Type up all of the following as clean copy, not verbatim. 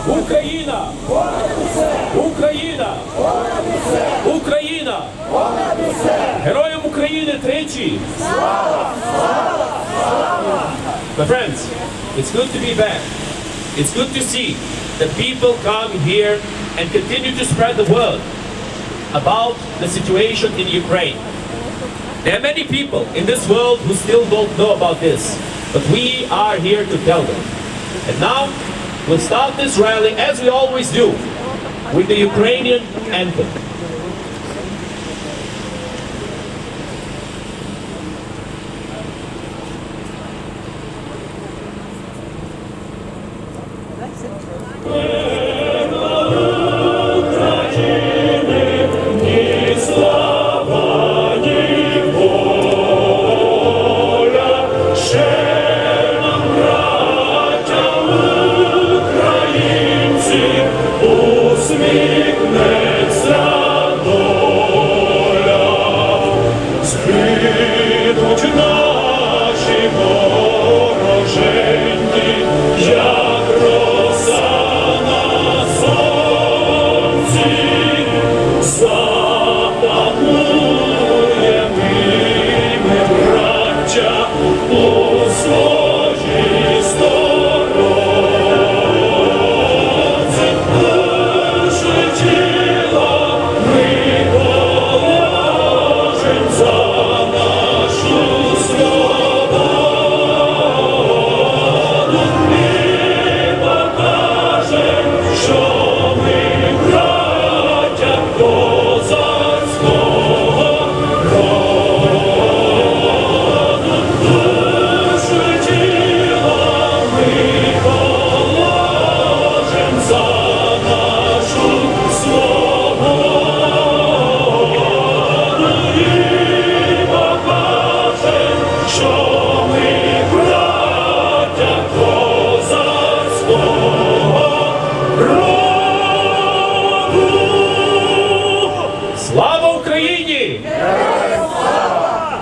Україна! Україна! Україна! Героям України тричі! My friends, it's good to be back. It's good to see that people come here and continue to spread the word about the situation in Ukraine. There are many people in this world who still don't know about this, but we are here to tell them. And now, we'll start this rally, as we always do, with the Ukrainian anthem.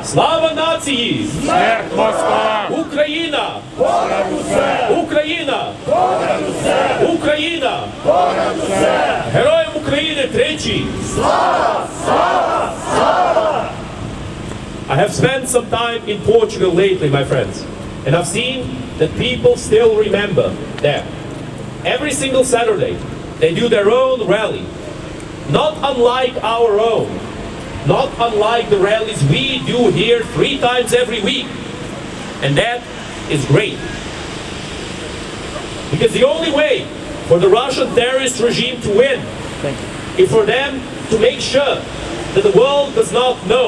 Слава нації! Смерть Москва! Україна! Україна! Україна! Героям України тричі! Слава! Слава! Слава! I have spent some time in Portugal lately, my friends, and I've seen that people still remember that. Every single Saturday, they do their own rally, not unlike our own. Not unlike the rallies we do here 3 times every week. And that is great. Because the only way for the Russian terrorist regime to win is for them to make sure that the world does not know,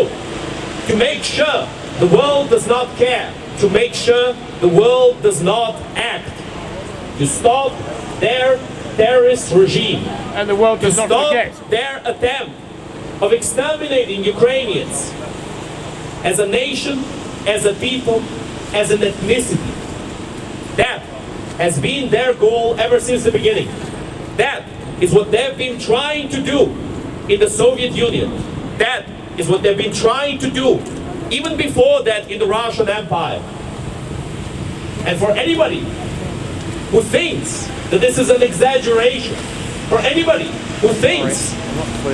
to make sure the world does not care, to make sure the world does not act, to stop their terrorist regime, And the world does to not stop forget. their attempt of exterminating Ukrainians as a nation, as a people, as an ethnicity. That has been their goal ever since the beginning. That is what they've been trying to do in the Soviet Union. That is what they've been trying to do even before that in the Russian Empire. And for anybody who thinks that this is an exaggeration, for anybody who thinks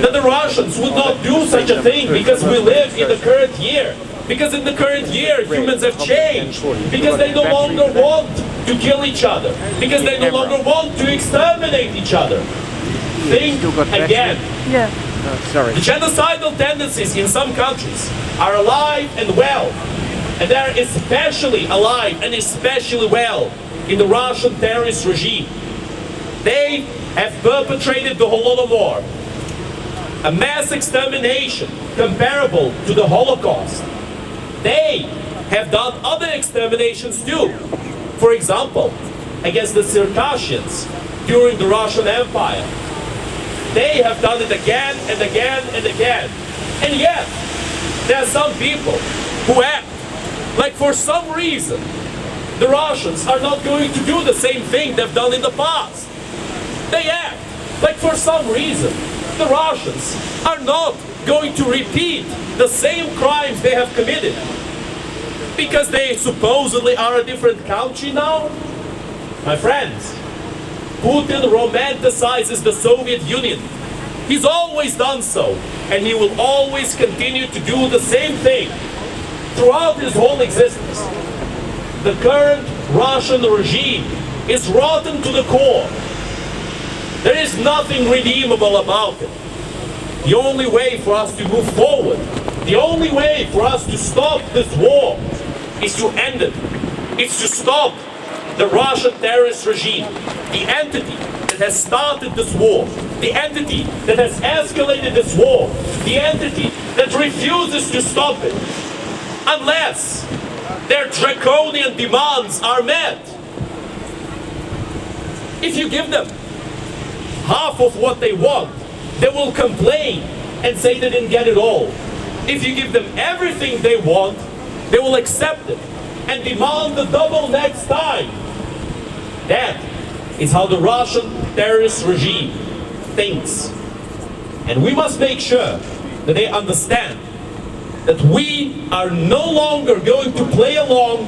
that the Russians would not do such a thing because we live in the current year, because in the current year humans have changed, because they no longer want to kill each other, because they no longer want to exterminate each other. Think again. Sorry. The genocidal tendencies in some countries are alive and well, and they're especially alive and especially well in the Russian terrorist regime. They have perpetrated the Holodomor, a mass extermination comparable to the Holocaust. They have done other exterminations too. For example, against the Circassians during the Russian Empire. They have done it again and again and again. And yet, there are some people who act like for some reason the Russians are not going to do the same thing they've done in the past. They act like for some reason the Russians are not going to repeat the same crimes they have committed because they supposedly are a different country now. My friends, Putin romanticizes the Soviet Union. He's always done so, and he will always continue to do the same thing throughout his whole existence. The current Russian regime is rotten to the core. There is nothing redeemable about it. The only way for us to move forward, the only way for us to stop this war is to end it. It's to stop the Russian terrorist regime, the entity that has started this war, the entity that has escalated this war, the entity that refuses to stop it, unless their draconian demands are met. If you give them half of what they want, they will complain and say they didn't get it all. If you give them everything they want, they will accept it and demand the double next time. That is how the Russian terrorist regime thinks. And we must make sure that they understand that we are no longer going to play along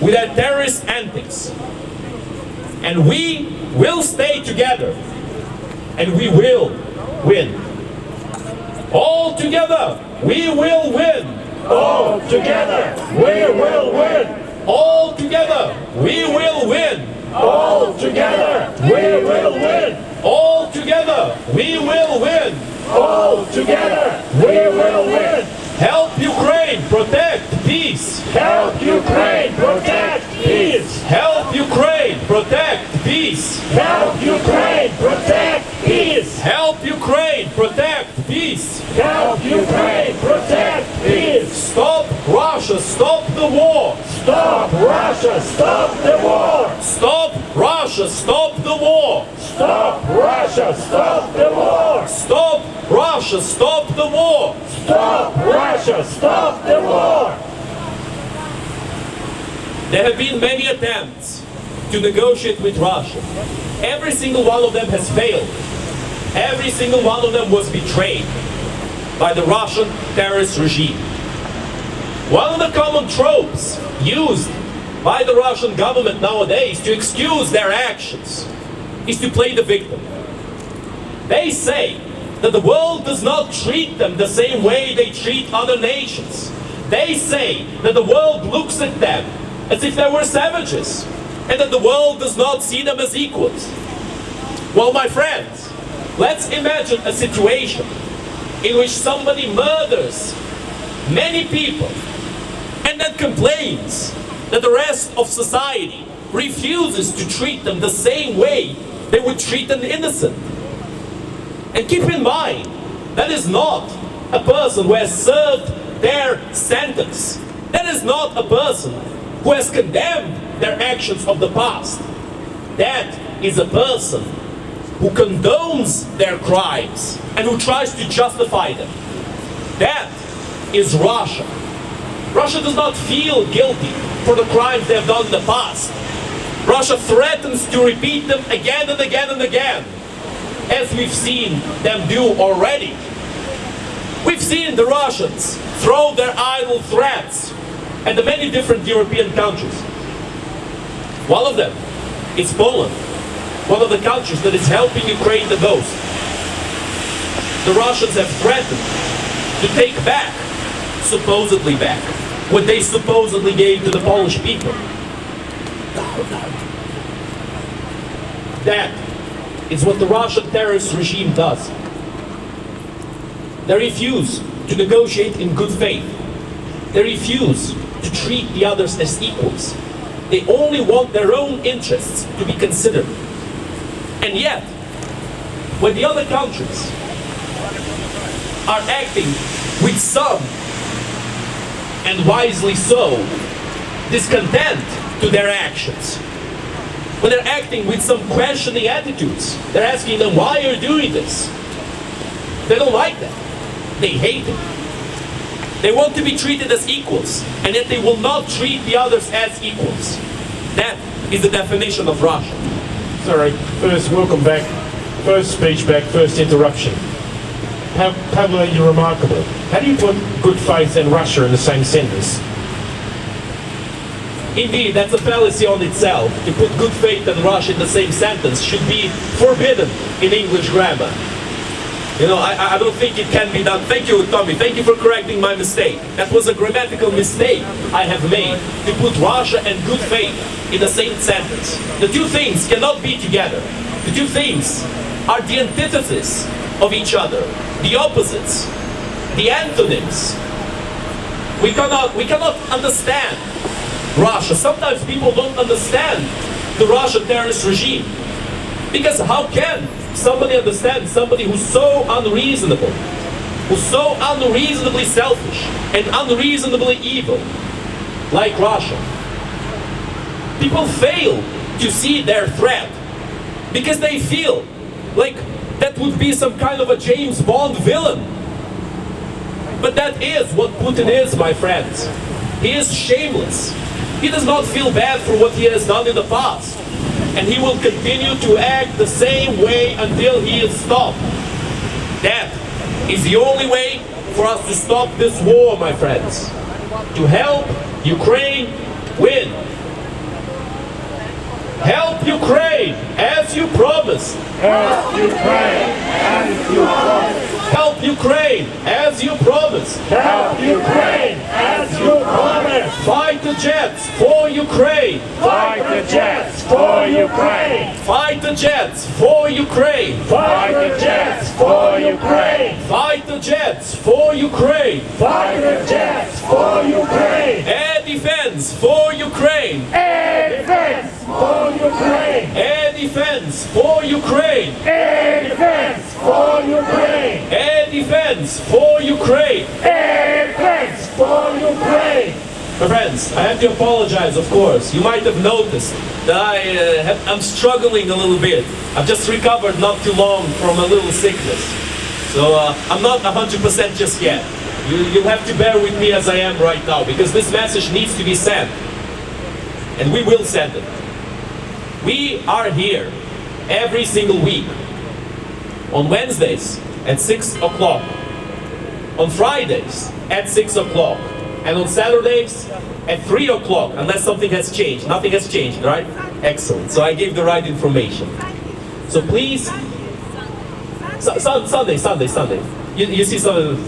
with their terrorist antics. And we will stay together. And we will win. All together, we will win. All together, we will win. All together, we will win. All together, we will win. All together, we will win. All together, we will win. Help Ukraine protect peace. Help Ukraine protect peace. Help Ukraine protect peace. Help Ukraine protect peace. Help Ukraine protect peace. Help Ukraine protect peace. Stop Russia, stop the war. Stop Russia, stop the war. Stop Russia, stop the war. Stop Russia, stop the war. Stop Russia, stop the war. Stop Russia, stop the war. There have been many attempts to negotiate with Russia. Every single one of them has failed. Every single one of them was betrayed by the Russian terrorist regime. One of the common tropes used by the Russian government nowadays to excuse their actions is to play the victim. They say that the world does not treat them the same way they treat other nations. They say that the world looks at them as if they were savages, and that the world does not see them as equals. Well, my friends, let's imagine a situation in which somebody murders many people and then complains that the rest of society refuses to treat them the same way they would treat an innocent. And keep in mind, that is not a person who has served their sentence. That is not a person who has condemned their actions of the past. That is a person who condones their crimes and who tries to justify them. That is Russia. Russia does not feel guilty for the crimes they have done in the past. Russia threatens to repeat them again and again and again, as we've seen them do already. We've seen the Russians throw their idle threats at the many different European countries. One of them is Poland, one of the countries that is helping Ukraine the most. The Russians have threatened to take back, supposedly back, what they supposedly gave to the Polish people. That is what the Russian terrorist regime does. They refuse to negotiate in good faith. They refuse to treat the others as equals. They only want their own interests to be considered. And yet, when the other countries are acting with some, and wisely so, discontent to their actions, when they're acting with some questioning attitudes, they're asking them, why are you doing this? They don't like that. They hate it. They want to be treated as equals, and yet they will not treat the others as equals. That is the definition of Russia. Sorry, first welcome back, first speech back, first interruption. Pavlo, you're remarkable. How do you put good faith and Russia in the same sentence? Indeed, that's a fallacy on itself. To put good faith and Russia in the same sentence should be forbidden in English grammar. You know, I don't think it can be done. Thank you, Tommy. Thank you for correcting my mistake. That was a grammatical mistake I have made, to put Russia and good faith in the same sentence. The two things cannot be together. The two things are the antithesis of each other, the opposites, the antonyms. We cannot understand Russia. Sometimes people don't understand the Russian terrorist regime. Because how can somebody understand somebody who's so unreasonable, who's so unreasonably selfish and unreasonably evil, like Russia? People fail to see their threat because they feel like that would be some kind of a James Bond villain. But that is what Putin is, my friends. He is shameless. He does not feel bad for what he has done in the past. And he will continue to act the same way until he is stopped. That is the only way for us to stop this war, my friends. To help Ukraine win. Help Ukraine as you promised. Help Ukraine as you promised. Help Ukraine as you promised. Help Ukraine as you promised. Fight the jets for Ukraine. Fight the jets for Ukraine. Fight the jets for Ukraine. Fight the jets for Ukraine. Fight the jets for Ukraine. Fight the jets for Ukraine. Air defense for Ukraine. Air defense for Ukraine. Air defense for Ukraine. Air defense for Ukraine. Air defense for Ukraine. Air defense for Ukraine. My friends, I have to apologize, of course. You might have noticed that I'm struggling a little bit. I've just recovered not too long from a little sickness. So I'm not 100% just yet. You'll have to bear with me as I am right now, because this message needs to be sent. And we will send it. We are here every single week. On Wednesdays at 6 o'clock. On Fridays at 6 o'clock. And on Saturdays at 3 o'clock, unless something has changed. Nothing has changed, right? Excellent. So I gave the right information. So please, Sunday. You see some,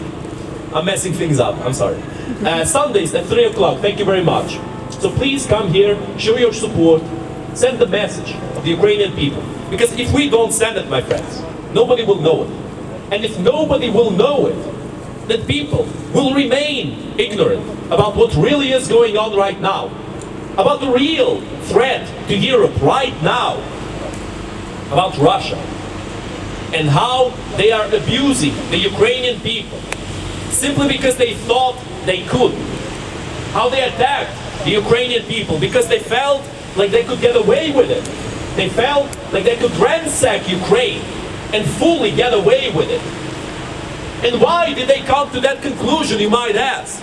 I'm messing things up, I'm sorry. Sundays at 3 o'clock, thank you very much. So please come here, show your support, send the message of the Ukrainian people. Because if we don't send it, my friends, nobody will know it. And if nobody will know it, then people will remain ignorant about what really is going on right now. About the real threat to Europe right now. About Russia. And how they are abusing the Ukrainian people. Simply because they thought they could. How they attacked the Ukrainian people because they felt like they could get away with it. They felt like they could ransack Ukraine and fully get away with it. And why did they come to that conclusion, you might ask?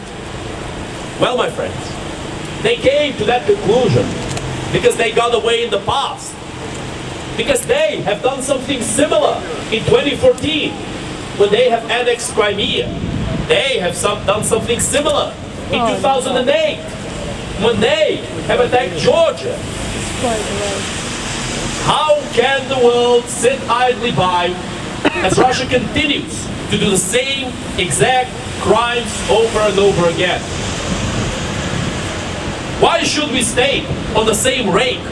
Well, my friends, they came to that conclusion because they got away in the past. Because they have done something similar in 2014 when they have annexed Crimea. They have done something similar in 2008 when they have attacked Georgia. How can the world sit idly by as Russia continues to do the same exact crimes over and over again? Why should we stay on the same rake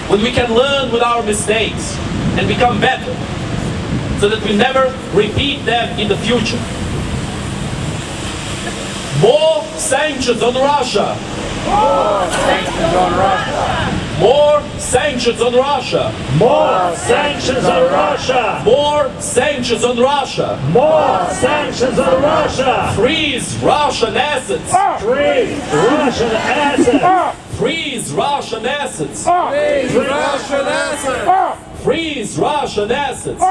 when we can learn with our mistakes and become better so that we never repeat them in the future? More sanctions on Russia. More sanctions on Russia. More sanctions on Russia. More sanctions on Russia. More sanctions on Russia. More sanctions on Russia. Freeze Russian assets. Freeze Russian assets. Freeze Russian assets. Freeze Russian assets. Freeze Russian assets.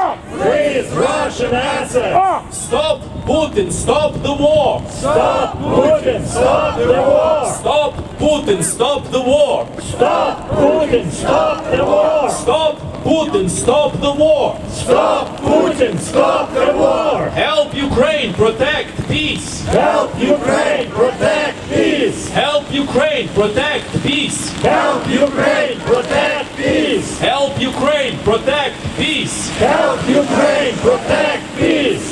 Freeze Russian assets. Stop Putin, stop the war. Stop Putin, stop the war. Stop Putin, stop the war. Stop Putin, stop the war. Stop Putin, stop the war. Stop Putin, stop the war. Help Ukraine protect peace. Help Ukraine protect peace. Help Ukraine protect peace. Help Ukraine protect peace. Help Ukraine protect peace. Help Ukraine protect peace.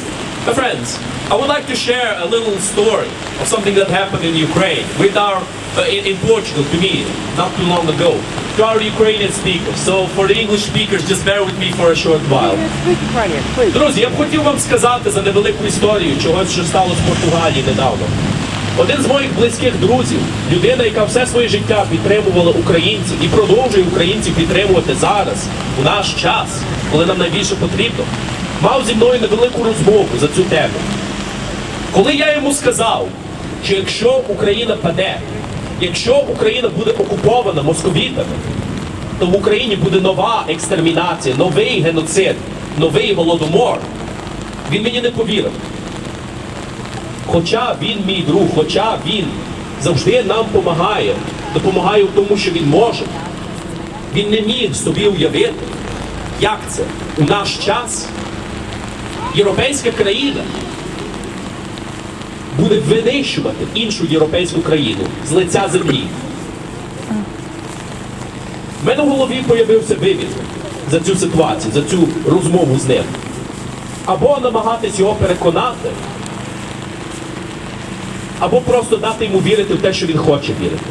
My friends, I would like to share a little story of something that happened in Ukraine with our in Portugal to me not too long ago. To our Ukrainian speakers. So for the English speakers, just bear with me for a short while. Speak Ukrainian, please. Друзі, я б хотів вам сказати за невелику історію чогось, що сталося в Португалії недавно. Один з моїх близьких друзів, людина, яка все своє життя підтримувала українців і продовжує українців підтримувати зараз, у наш час, коли нам найбільше потрібно, мав зі мною невелику розмову за цю тему. Коли я йому сказав, що якщо Україна паде, якщо Україна буде окупована московітами, то в Україні буде нова екстермінація, новий геноцид, новий голодомор, він мені не повірив. Хоча він мій друг, хоча він завжди нам допомагає в тому, що він може, він не міг собі уявити, як це у наш час європейська країна буде винищувати іншу європейську країну з лиця землі. В мене в голові появився вибір за цю ситуацію, за цю розмову з ним. Або намагатись його переконати, або просто дати йому вірити в те, що він хоче вірити.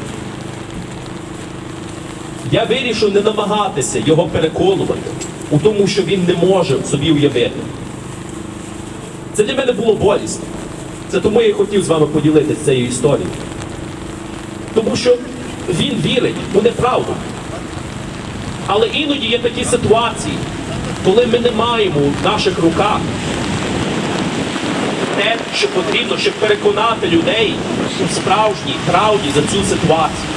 Я вирішив не намагатися його переконувати у тому, що він не може собі уявити. Це для мене було болісно. Це тому я і хотів з вами поділитися цією історією. Тому що він вірить у неправду. Але іноді є такі ситуації, коли ми не маємо в наших руках те, що потрібно, щоб переконати людей у справжній правді за цю ситуацію.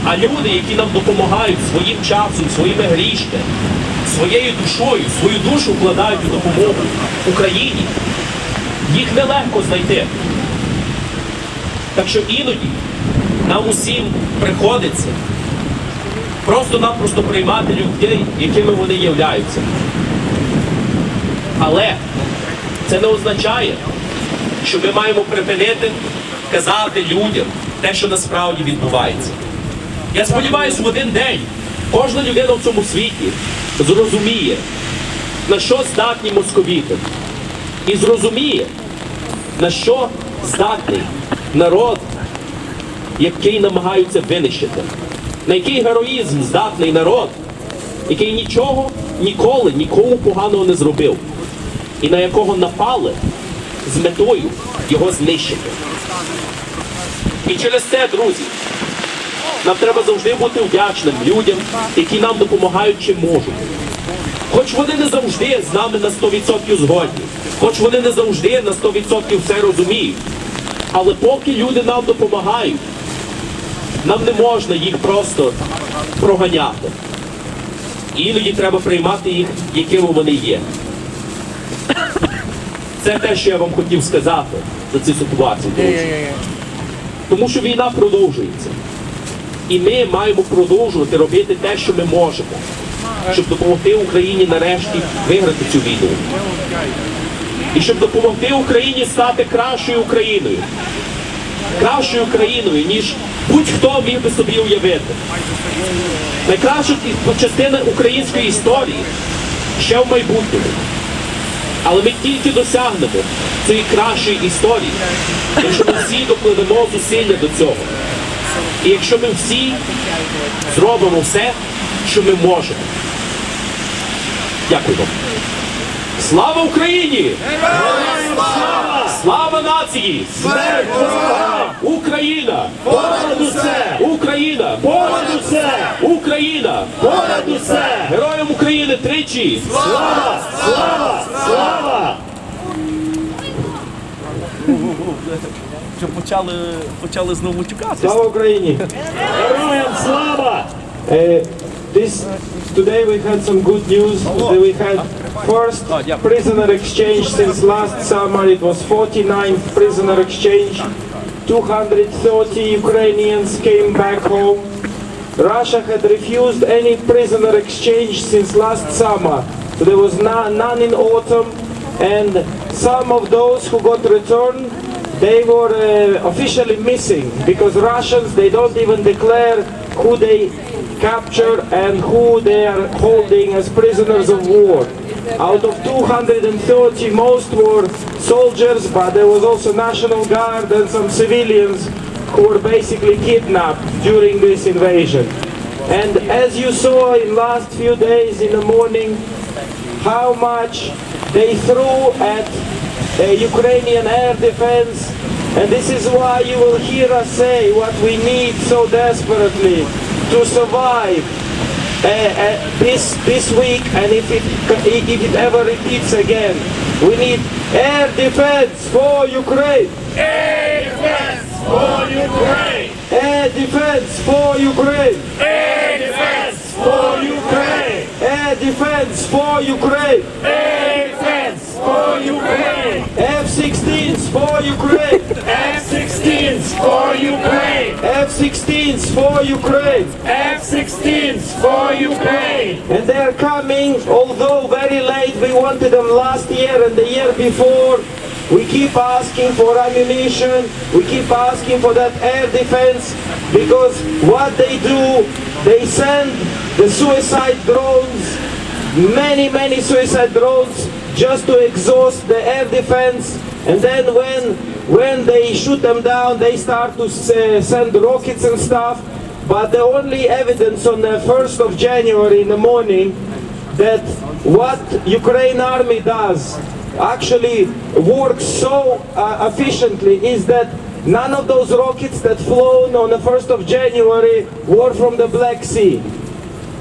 А люди, які нам допомагають своїм часом, своїми грішми, своєю душою, свою душу вкладають у допомогу Україні, їх нелегко знайти. Так що іноді нам усім приходиться просто-напросто приймати людей, якими вони являються. Але це не означає, що ми маємо припинити казати людям те, що насправді відбувається. Я сподіваюся, в один день кожна людина в цьому світі зрозуміє, на що здатні московіти. І зрозуміє, на що здатний народ, який намагаються винищити. На який героїзм здатний народ, який нічого, ніколи, нікому поганого не зробив. І на якого напали з метою його знищити. І через це, друзі, нам треба завжди бути вдячним людям, які нам допомагають чим можуть. Хоч вони не завжди з нами на 100% згодні, хоч вони не завжди на 100% все розуміють. Але поки люди нам допомагають, нам не можна їх просто проганяти. Іноді треба приймати їх, якими вони є. Це те, що я вам хотів сказати за цю ситуацію, друзі. Тому що війна продовжується. І ми маємо продовжувати робити те, що ми можемо, щоб допомогти Україні нарешті виграти цю війну. І щоб допомогти Україні стати кращою Україною. Кращою країною, ніж будь-хто міг би собі уявити. Найкраща частина української історії ще в майбутньому. Але ми тільки досягнемо цієї кращої історії, якщо ми всі докладемо зусилля до цього. І якщо ми всі зробимо все, що ми можемо. Дякую вам. Слава Україні! Слава нації! Смерть ворогам! Україна! Понад усе! Україна! Понад усе! Україна! Понад усе! Героям України тричі! Слава! Слава! Слава! Що почали знову тікати. Слава Україні! Героям слава! Today we had some good news. We had first prisoner exchange since last summer. It was 49th prisoner exchange. 230 Ukrainians came back home. Russia had refused any prisoner exchange since last summer. So there was none in autumn, and some of those who got returned, they were officially missing, because Russians, they don't even declare who they capture and who they are holding as prisoners of war. Out of 230, most were soldiers, but there was also National Guard and some civilians who were basically kidnapped during this invasion. And as you saw in last few days in the morning, how much they threw at Ukrainian air defense, and this is why you will hear us say what we need so desperately to survive this week, and if it ever repeats again. We need air defense for Ukraine! Air defense for Ukraine! Air defense for Ukraine! Air defense for Ukraine! Air defense for Ukraine! Air defense for Ukraine! F-16s for Ukraine! F-16s for Ukraine! F-16s for Ukraine! F-16s for Ukraine! And they're coming, although very late. We wanted them last year and the year before. We keep asking for ammunition, we keep asking for that air defense, because what they do, they send the suicide drones, many suicide drones, just to exhaust the air defense, and then when they shoot them down, they start to send rockets and stuff. But the only evidence on the 1st of January in the morning that what Ukraine army does actually works so efficiently is that none of those rockets that flown on the 1st of January were from the Black Sea.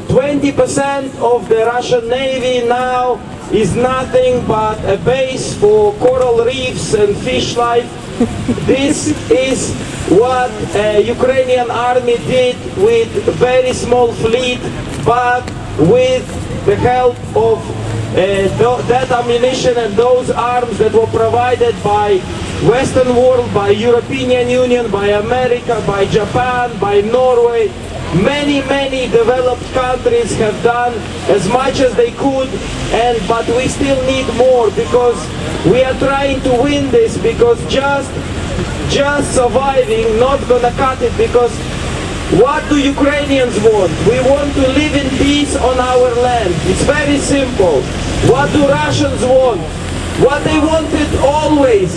20% of the Russian Navy now is nothing but a base for coral reefs and fish life. This is what Ukrainian army did with very small fleet, but with the help of that ammunition and those arms that were provided by Western world, by European Union, by America, by Japan, by Norway. Many developed countries have done as much as they could, but we still need more, because we are trying to win this, because just surviving not gonna cut it, because what do Ukrainians want? We want to live in peace on our land. It's very simple. What do Russians want? What they wanted always,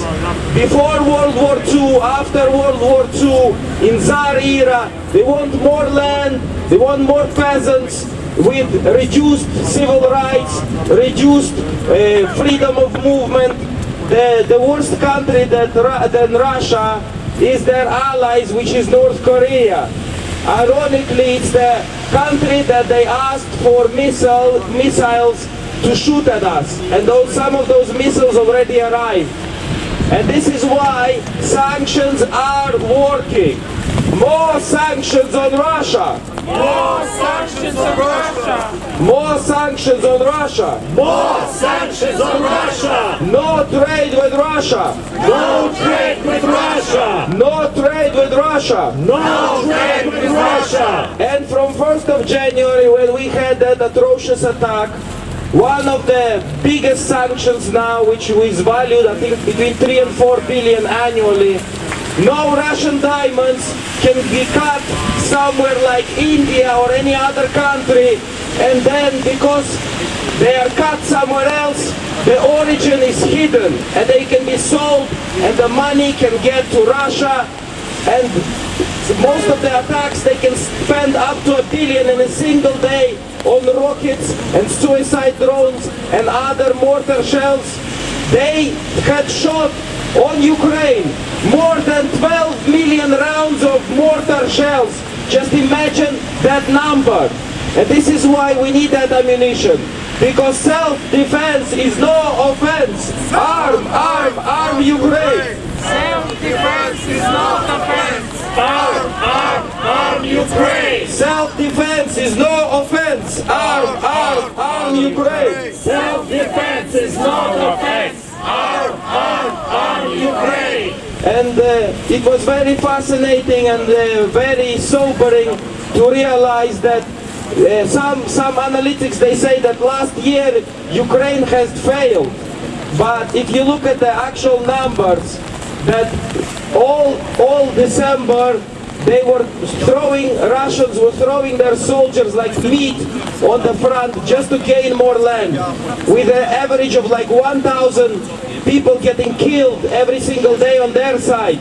before World War II, after World War II, in Tsar era, they want more land, they want more peasants, with reduced civil rights, reduced freedom of movement. The worst country than Russia is their allies, which is North Korea. Ironically, it's the country that they asked for missiles to shoot at us, and some of those missiles already arrived. And this is why sanctions are working. More sanctions on Russia. More sanctions on Russia! More sanctions on Russia. More sanctions on Russia! No trade with Russia. No trade with Russia! No trade with Russia. No trade with Russia! And from 1st of January, when we had that atrocious attack, one of the biggest sanctions now, which is valued, I think, between 3 and 4 billion annually, no Russian diamonds can be cut somewhere like India or any other country, and then because they are cut somewhere else, the origin is hidden, and they can be sold, and the money can get to Russia. And most of the attacks, they can spend up to $1 billion in a single day on rockets and suicide drones and other mortar shells. They had shot on Ukraine more than 12 million rounds of mortar shells. Just imagine that number. And this is why we need that ammunition. Because self-defense is no offense. Arm Ukraine. Self-defense is not offense! Arm Ukraine! Self-defense is no offense. Arm Ukraine. Self-defense is not offense! Arm Ukraine! And it was very fascinating and very sobering to realize that some analytics, they say that last year Ukraine has failed. But if you look at the actual numbers, that all December Russians were throwing their soldiers like meat on the front just to gain more land, with an average of like 1,000 people getting killed every single day on their side,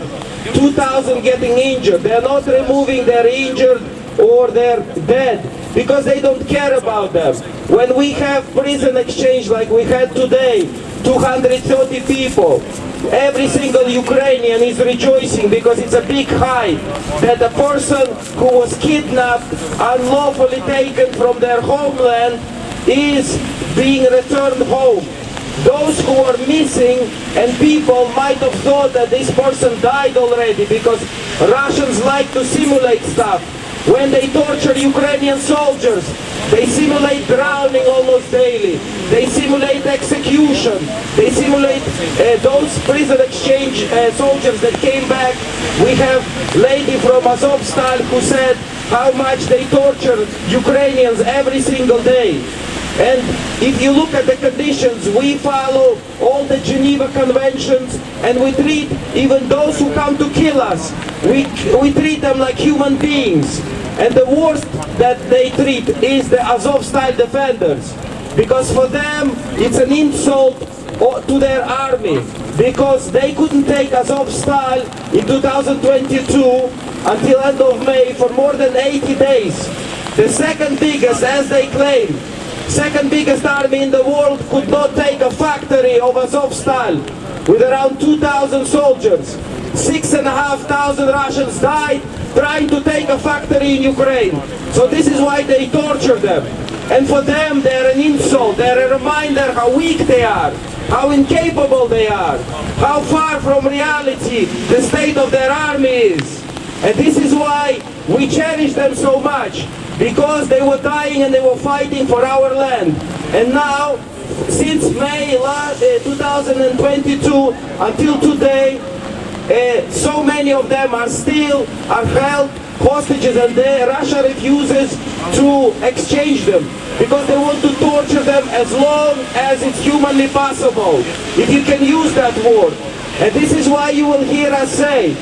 2,000 getting injured. They're not removing their injured or they're dead because they don't care about them. When we have prison exchange like we had today, 230 people, every single Ukrainian is rejoicing because it's a big high that a person who was kidnapped, unlawfully taken from their homeland, is being returned home. Those who are missing, and people might have thought that this person died already because Russians like to simulate stuff. When they torture Ukrainian soldiers, they simulate drowning almost daily. They simulate execution. They simulate those prison exchange soldiers that came back. We have lady from Azovstal who said how much they torture Ukrainians every single day. And if you look at the conditions, we follow all the Geneva Conventions, and we treat even those who come to kill us, we treat them like human beings. And the worst that they treat is the Azov-style defenders, because for them it's an insult to their army, because they couldn't take Azov-style in 2022 until end of May for more than 80 days. The second biggest, as they claim, second biggest army in the world could not take a factory of Azov-style with around 2,000 soldiers. 6,500 Russians died trying to take a factory in Ukraine. So this is why they torture them. And for them, they're an insult. They're a reminder how weak they are, how incapable they are, how far from reality the state of their army is. And this is why we cherish them so much, because they were dying and they were fighting for our land. And now, since May 2022 until today, so many of them are held hostages, and Russia refuses to exchange them because they want to torture them as long as it's humanly possible, if you can use that word. And this is why you will hear us say,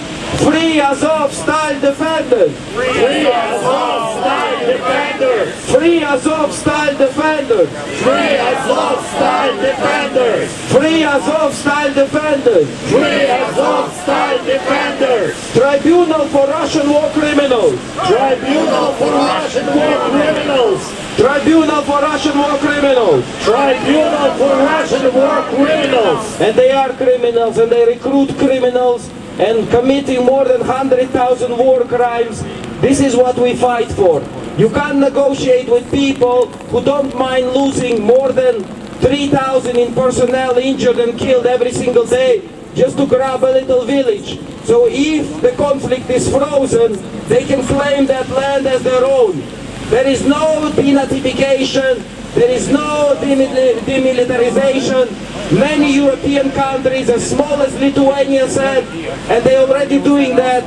free Azov-style defenders! Free Azov-style defenders! Free Azov-style defenders! Free Azov-style defenders! Free Azov-style defenders! Free Azov-style defenders! Tribunal for Russian war criminals! Tribunal for Russian war criminals! Tribunal for Russian war criminals! Tribunal for Russian war criminals! And they are criminals, and they recruit criminals and committing more than 100,000 war crimes. This is what we fight for. You can't negotiate with people who don't mind losing more than 3,000 in personnel injured and killed every single day just to grab a little village. So if the conflict is frozen, they can claim that land as their own. There is no denazification, there is no demilitarization. Many European countries, as small as Lithuania, said, and they're already doing that,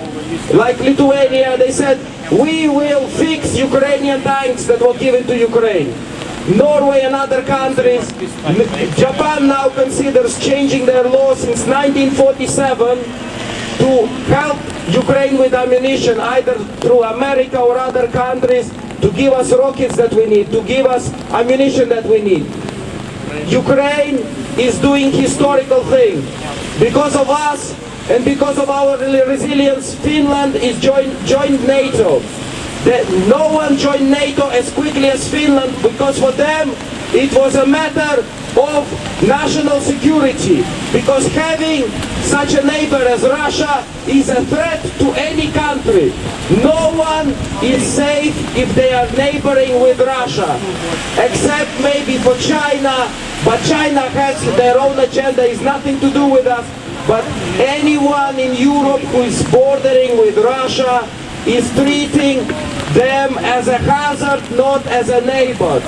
like Lithuania, they said, we will fix Ukrainian tanks that were given to Ukraine. Norway and other countries, Japan now considers changing their law since 1947 to help Ukraine with ammunition, either through America or other countries, to give us rockets that we need, to give us ammunition that we need. Ukraine is doing historical thing. Because of us and because of our resilience, Finland is joined NATO. No one joined NATO as quickly as Finland, because for them it was a matter of national security, because having such a neighbor as Russia is a threat to any country. No one is safe if they are neighboring with Russia, except maybe for China, but China has their own agenda, it's nothing to do with us. But anyone in Europe who is bordering with Russia is treating them as a hazard, not as a neighbor.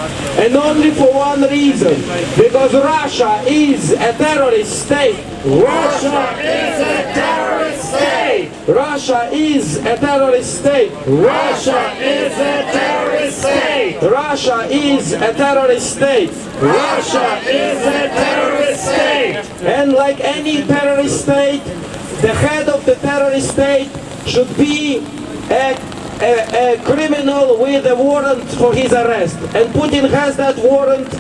And only for one reason, because Russia is a terrorist state. Russia is a terrorist state! Russia is a terrorist state. Russia is a terrorist state. Russia is a terrorist state. Russia is a terrorist state. And like any terrorist state, the head of the terrorist state should be a criminal with a warrant for his arrest. And Putin has that warrant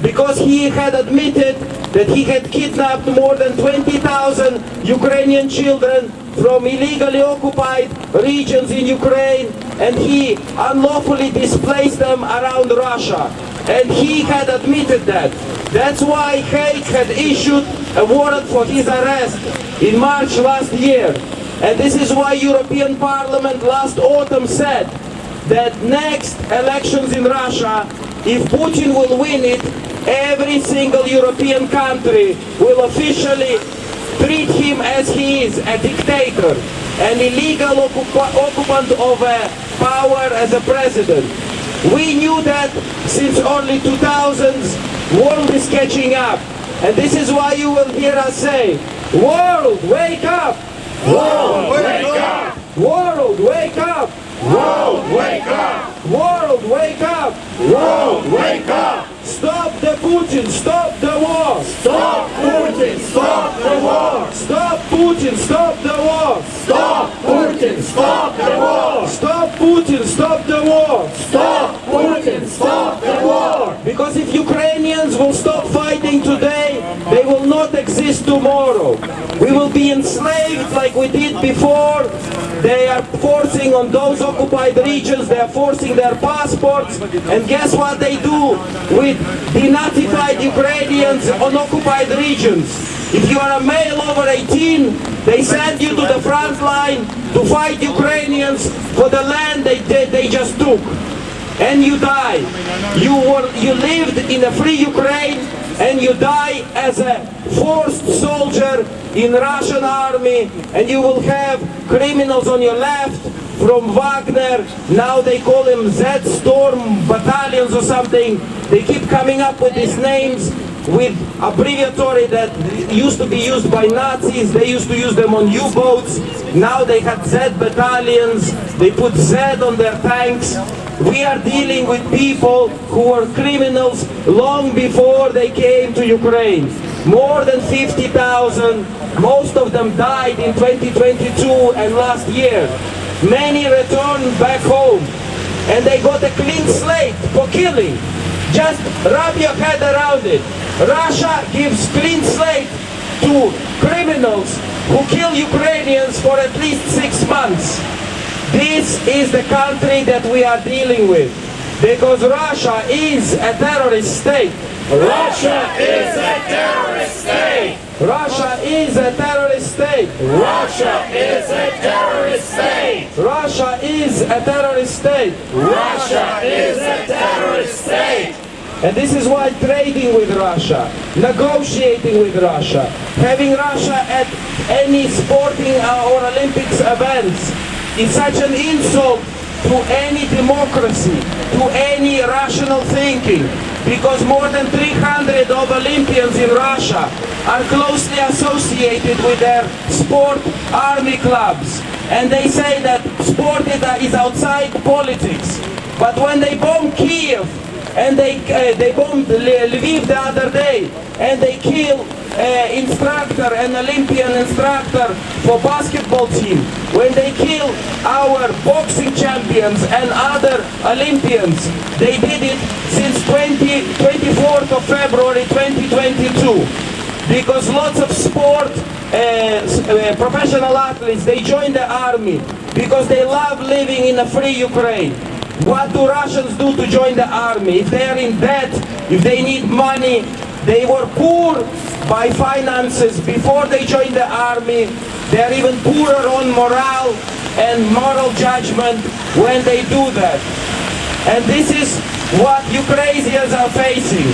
because he had admitted that he had kidnapped more than 20,000 Ukrainian children from illegally occupied regions in Ukraine, and he unlawfully displaced them around Russia. And he had admitted that. That's why Hague had issued a warrant for his arrest in March last year. And this is why European Parliament last autumn said that next elections in Russia, if Putin will win it, every single European country will officially treat him as he is, a dictator, an illegal occupant of power as a president. We knew that since early 2000s, world is catching up. And this is why you will hear us say, world, wake up! World, wake up! World, wake up! World, wake up! World, wake up! World, wake up! Stop the Putin! Stop the war! Stop Putin! Stop the war! Stop Putin! Stop the war! Stop Putin! Stop the war! Stop Putin! Stop the war! Stop Putin! Stop the war! Because if Ukrainians will stop fighting today, they will not exist tomorrow. We will be enslaved like we did before. They are forcing on those occupied regions, they are forcing their passports. And guess what they do with denazified Ukrainians on occupied regions? If you are a male over 18, they send you to the front line to fight Ukrainians for the land they just took. And you die. You lived in a free Ukraine and you die as a forced soldier in Russian army, and you will have criminals on your left from Wagner. Now they call them Z-Storm battalions or something. They keep coming up with these names with abbreviatory that used to be used by Nazis. They used to use them on U-boats. Now they had Z battalions. They put Z on their tanks. We are dealing with people who were criminals long before they came to Ukraine. More than 50,000. Most of them died in 2022 and last year. Many returned back home. And they got a clean slate for killing. Just wrap your head around it. Russia gives clean slate to criminals who kill Ukrainians for at least 6 months. This is the country that we are dealing with. Because Russia is a terrorist state. Russia is a terrorist state! Russia is a terrorist state. Russia is a terrorist state! Russia is a terrorist state. Russia is a terrorist state! And this is why trading with Russia, negotiating with Russia, having Russia at any sporting or Olympics events is such an insult to any democracy, to any rational thinking, because more than 300 of Olympians in Russia are closely associated with their sport army clubs. And they say that sport is outside politics. But when they bomb Kiev, and they bombed Lviv the other day, and they kill an Olympian instructor for basketball team, when they kill our boxing champions and other Olympians, they did it since 24th of February 2022. Because lots of sport, professional athletes, they join the army because they love living in a free Ukraine. What do Russians do to join the army? If they are in debt, if they need money, they were poor by finances before they joined the army. They are even poorer on morale and moral judgment when they do that. And this is what Ukrainians are facing.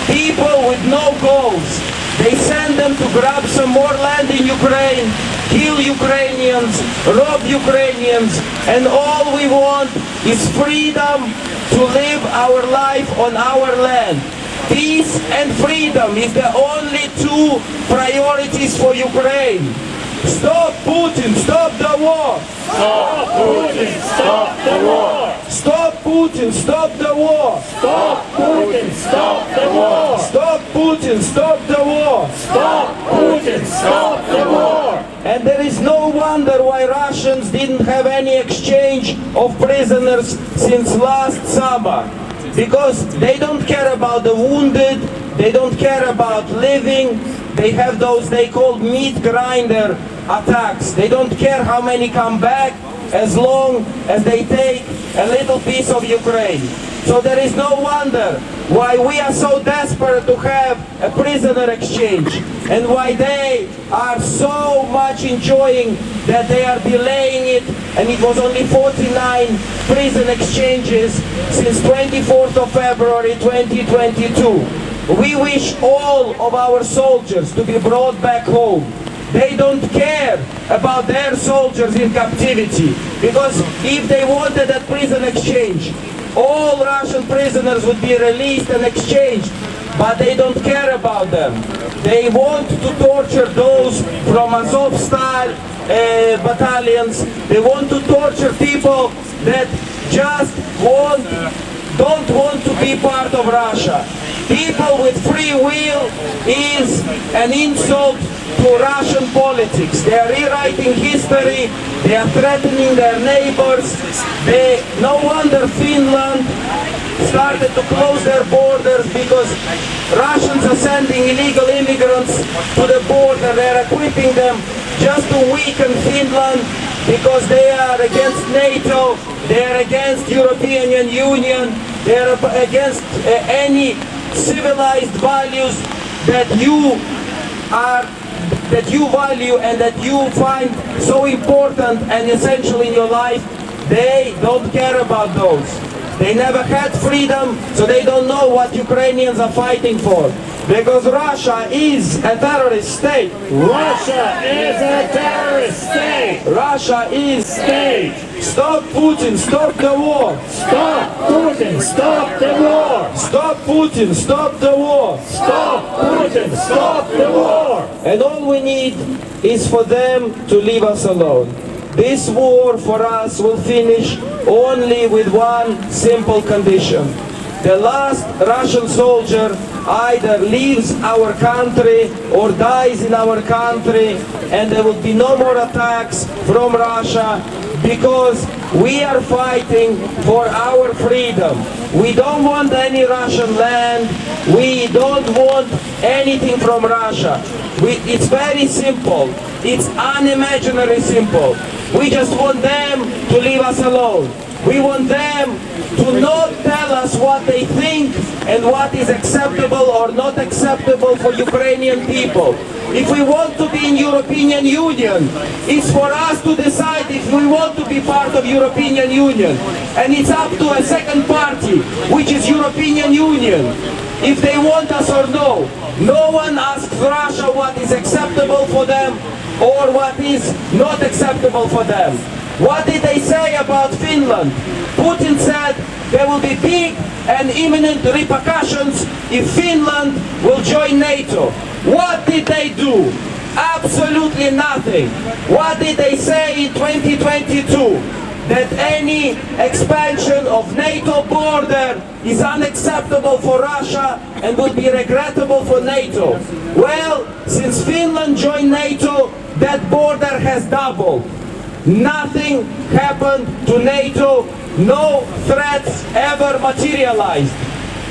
People with no goals. They send them to grab some more land in Ukraine, kill Ukrainians, rob Ukrainians, and all we want is freedom to live our life on our land. Peace and freedom is the only two priorities for Ukraine. Stop Putin, stop the war. Stop Putin, stop the war. Stop Putin, stop the war. Stop Putin, stop the war. Stop Putin, stop the war. Stop Putin, stop the war. And there is no wonder why Russians didn't have any exchange of prisoners since last summer. Because they don't care about the wounded, they don't care about living. They have those they call meat grinder attacks. They don't care how many come back as long as they take a little piece of Ukraine. So there is no wonder why we are so desperate to have a prisoner exchange and why they are so much enjoying that they are delaying it, and it was only 49 prison exchanges since 24th of February 2022. We wish all of our soldiers to be brought back home. They don't care about their soldiers in captivity, because if they wanted that prison exchange, all Russian prisoners would be released and exchanged, but they don't care about them. They want to torture those from Azov-style battalions. They want to torture people that just don't want to be part of Russia. People with free will is an insult to Russian politics. They are rewriting history, they are threatening their neighbors. No wonder Finland started to close their borders, because Russians are sending illegal immigrants to the border. They are equipping them just to weaken Finland, because they are against NATO, they are against European Union, they are against any civilized values that you value and that you find so important and essential in your life. They don't care about those. They never had freedom, so they don't know what Ukrainians are fighting for. Because Russia is a terrorist state. Russia is a terrorist state. Russia is State. Stop Putin, stop the war. Stop Putin, stop the war. Stop Putin, stop the war. Stop Putin, stop the war. And all we need is for them to leave us alone. This war for us will finish only with one simple condition. The last Russian soldier either leaves our country or dies in our country, and there will be no more attacks from Russia, because we are fighting for our freedom. We don't want any Russian land. We don't want anything from Russia. It's very simple. It's unimaginably simple. We just want them to leave us alone. We want them to not tell us what they think and what is acceptable or not acceptable for Ukrainian people. If we want to be in European Union, it's for us to decide if we want to be part of European Union. And it's up to a second party, which is European Union, if they want us or no. No one asks Russia what is acceptable for them or what is not acceptable for them. What did they say about Finland? Putin said there will be big and imminent repercussions if Finland will join NATO. What did they do? Absolutely nothing. What did they say in 2022? That any expansion of NATO border is unacceptable for Russia and will be regrettable for NATO. Well, since Finland joined NATO, that border has doubled. Nothing happened to NATO. No threats ever materialized.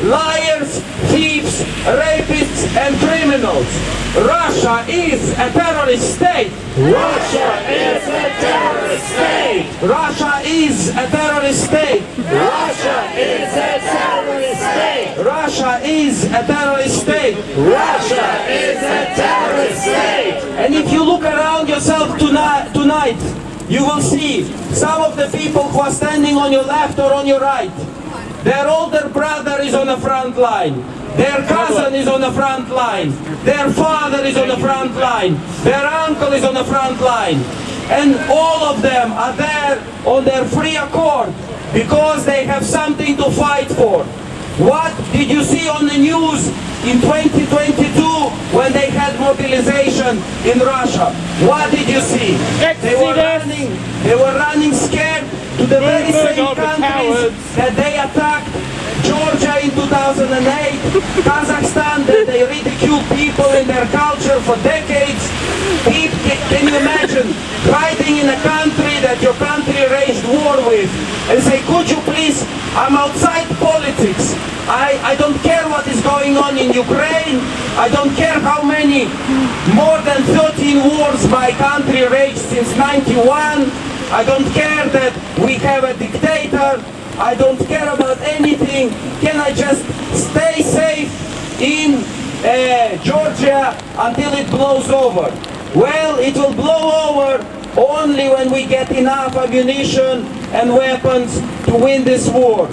Liars, thieves, rapists, and criminals. Russia is a terrorist state. Russia is a terrorist state. Russia is a terrorist state. Russia is a terrorist state. Russia is a terrorist state. Russia is a terrorist state. And if you look around yourself tonight, you will see some of the people who are standing on your left or on your right. Their older brother is on the front line. Their cousin is on the front line. Their father is on the front line. Their uncle is on the front line. And all of them are there on their free accord because they have something to fight for. What did you see on the news in 2022 when they had mobilization in Russia? What did you see? They were running scared to the very Movement same of the countries cowards. that they attacked Georgia in 2008, Kazakhstan, that they ridiculed people in their culture for decades. Can you imagine fighting in a country that your country raised war with and say, could you please, I'm outside politics. I don't care what is going on in Ukraine. I don't care how many, more than 13 wars my country raged since 91. I don't care that we have a dictator. I don't care about anything. Can I just stay safe in Georgia until it blows over? Well, it will blow over only when we get enough ammunition and weapons to win this war.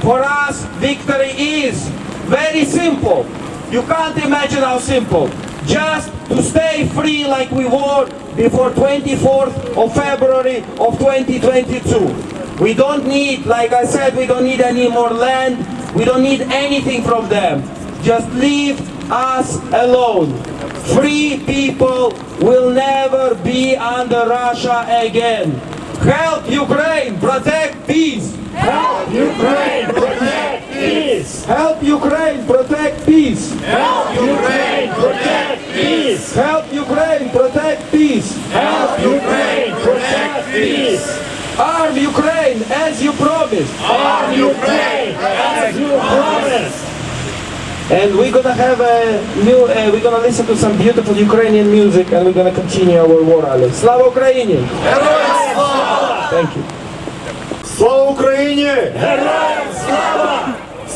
For us, victory is very simple. You can't imagine how simple. Just to stay free like we were before 24th of February of 2022. We don't need, like I said, we don't need any more land. We don't need anything from them. Just leave us alone. Free people will never be under Russia again. Help Ukraine, protect peace. Help Ukraine protect peace. Help Ukraine, protect peace. Help Ukraine protect peace. Help Ukraine, protect peace. Help Ukraine protect peace. Arm Ukraine as you promised. Arm Ukraine as you promised. And we're gonna have we're gonna listen to some beautiful Ukrainian music, and we're gonna continue our war rally. Slava Ukraini! Thank you. Слава Україні! Героям слава!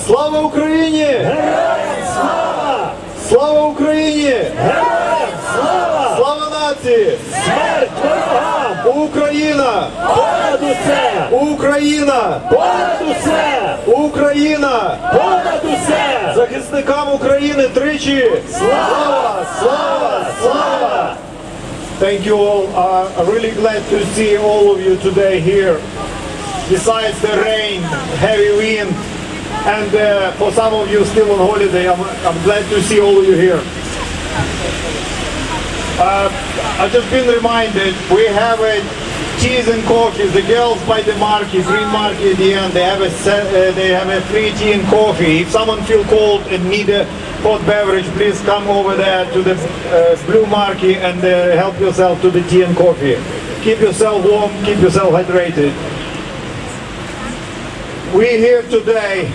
Слава Україні! Героям слава! Слава Україні! Героям слава! Слава нації! Смерть ворогам! Україна! Понад усе! Україна! Понад усе! Україна! Понад усе! Захисникам України тричі! Слава! Слава! Слава! Thank you all. I'm really glad to see all of you today here. Besides the rain, heavy wind, and for some of you still on holiday, I'm glad to see all of you here. I've just been reminded we have a teas and coffee. The girls by the market, green market at the end, they have a free tea and coffee. If someone feel cold and need a hot beverage, please come over there to the blue market and help yourself to the tea and coffee. Keep yourself warm, keep yourself hydrated. We here today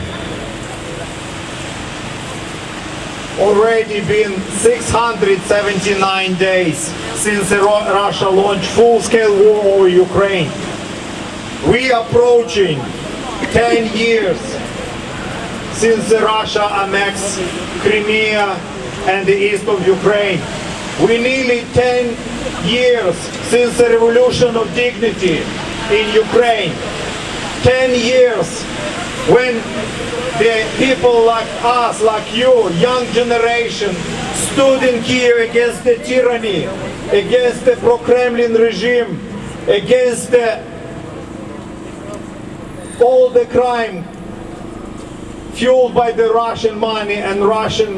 already been 679 days since Russia launched full-scale war over Ukraine. We are approaching 10 years since Russia annexed Crimea and the east of Ukraine. We nearly 10 years since the revolution of dignity in Ukraine. 10 years when the people like us, like you, young generation, stood in Kiev against the tyranny, against the pro-Kremlin regime, against all the crime fueled by the Russian money and Russian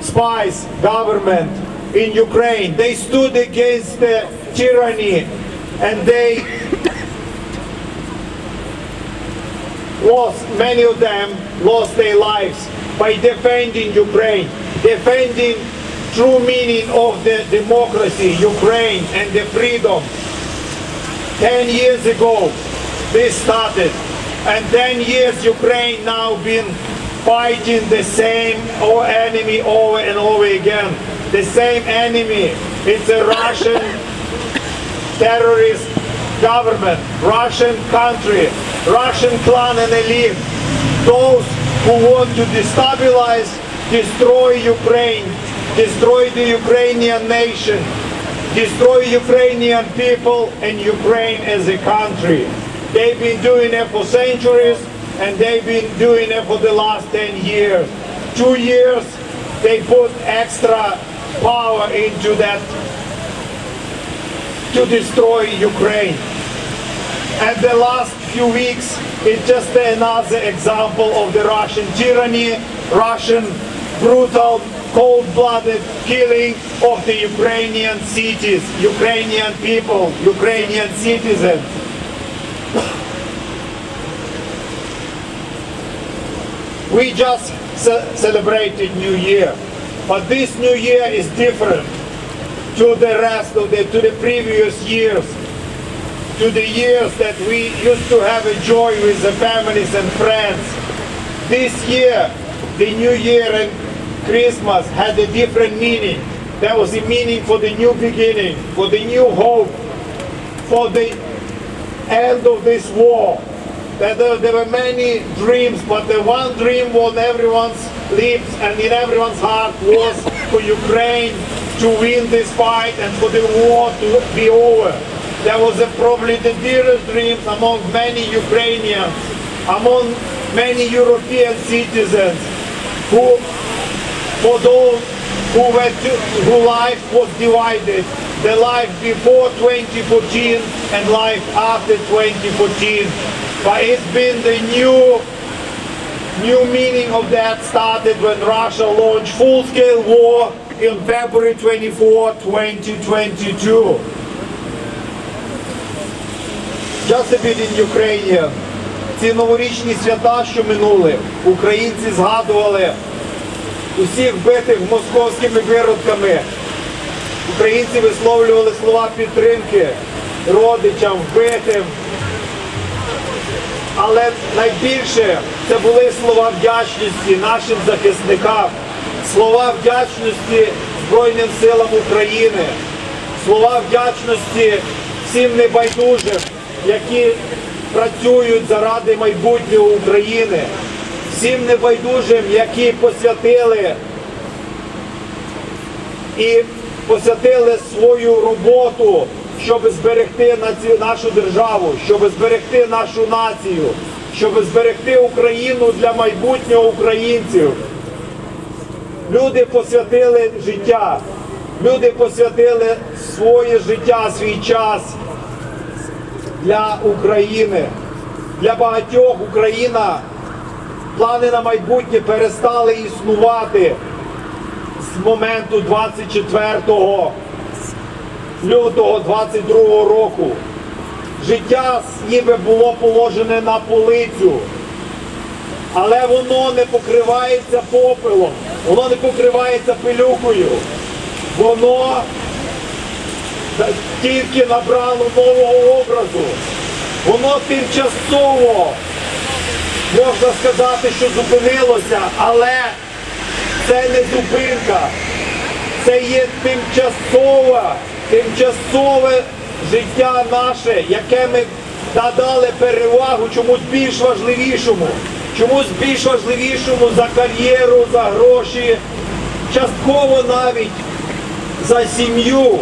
spies government in Ukraine. They stood against the tyranny and they many of them lost their lives by defending Ukraine, defending true meaning of the democracy, Ukraine, and the freedom. 10 years ago, this started, and 10 years Ukraine now been fighting the same enemy over and over again. The same enemy. It's a Russian terrorist government, Russian country, Russian clan and elite, those who want to destabilize, destroy Ukraine, destroy the Ukrainian nation, destroy Ukrainian people and Ukraine as a country. They've been doing it for centuries and they've been doing it for the last 10 years. 2 years they put extra power into that to destroy Ukraine. And the last few weeks is just another example of the Russian tyranny, Russian brutal, cold-blooded killing of the Ukrainian cities, Ukrainian people, Ukrainian citizens. We just celebrated New Year, but this New Year is different to the rest of to the previous years, to the years that we used to have a joy with the families and friends. This year, the New Year and Christmas had a different meaning. There was a meaning for the new beginning, for the new hope, for the end of this war. There were many dreams, but the one dream on everyone's lips and in everyone's heart was for Ukraine to win this fight and for the war to be over. That was probably the dearest dreams among many Ukrainians, among many European citizens, who, for those whose life was divided, the life before 2014 and life after 2014. But it's been the new meaning of that started when Russia launched full-scale war in February 24, 2022. Just a bit in Ukrainian. Ці новорічні свята, що минули, українці згадували усіх вбитих московськими виродками. Українці висловлювали слова підтримки родичам, вбитим. Але найбільше це були слова вдячності нашим захисникам, слова вдячності Збройним силам України, слова вдячності всім небайдужим, які працюють заради майбутнього України, всім небайдужим, які посвятили свою роботу, щоб зберегти нашу державу, щоб зберегти нашу націю, щоб зберегти Україну для майбутнього українців. Люди посвятили життя, люди посвятили своє життя, свій час для України. Для багатьох Україна, плани на майбутнє перестали існувати з моменту 24 лютого 22 року. Життя ніби було положене на полицю, але воно не покривається попелом, воно не покривається пилюкою, воно тільки набрало нового образу, воно тимчасово, можна сказати, що зупинилося, але це не зупинка, це є тимчасове життя наше, яке ми надали перевагу чомусь більш важливішому за кар'єру, за гроші, частково навіть за сім'ю,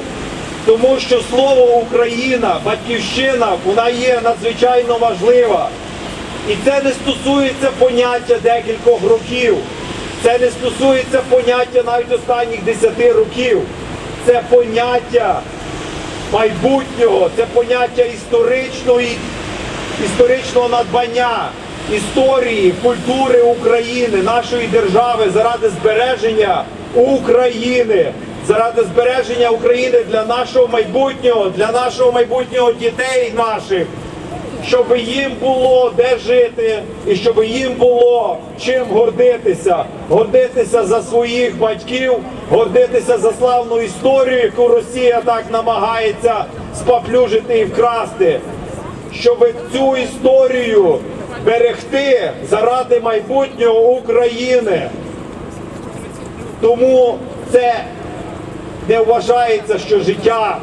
тому що слово Україна, батьківщина, вона є надзвичайно важлива. І це не стосується поняття декількох років, це не стосується поняття навіть останніх 10 років, це поняття майбутнього, це поняття історичного надбання, історії, культури України, нашої держави заради збереження України, заради збереження України для нашого майбутнього дітей наших, щоб їм було де жити і щоб їм було чим гордитися за своїх батьків, гордитися за славну історію, яку Росія так намагається спаплюжити і вкрасти, щоб цю історію берегти заради майбутнього України. Тому це не вважається, що життя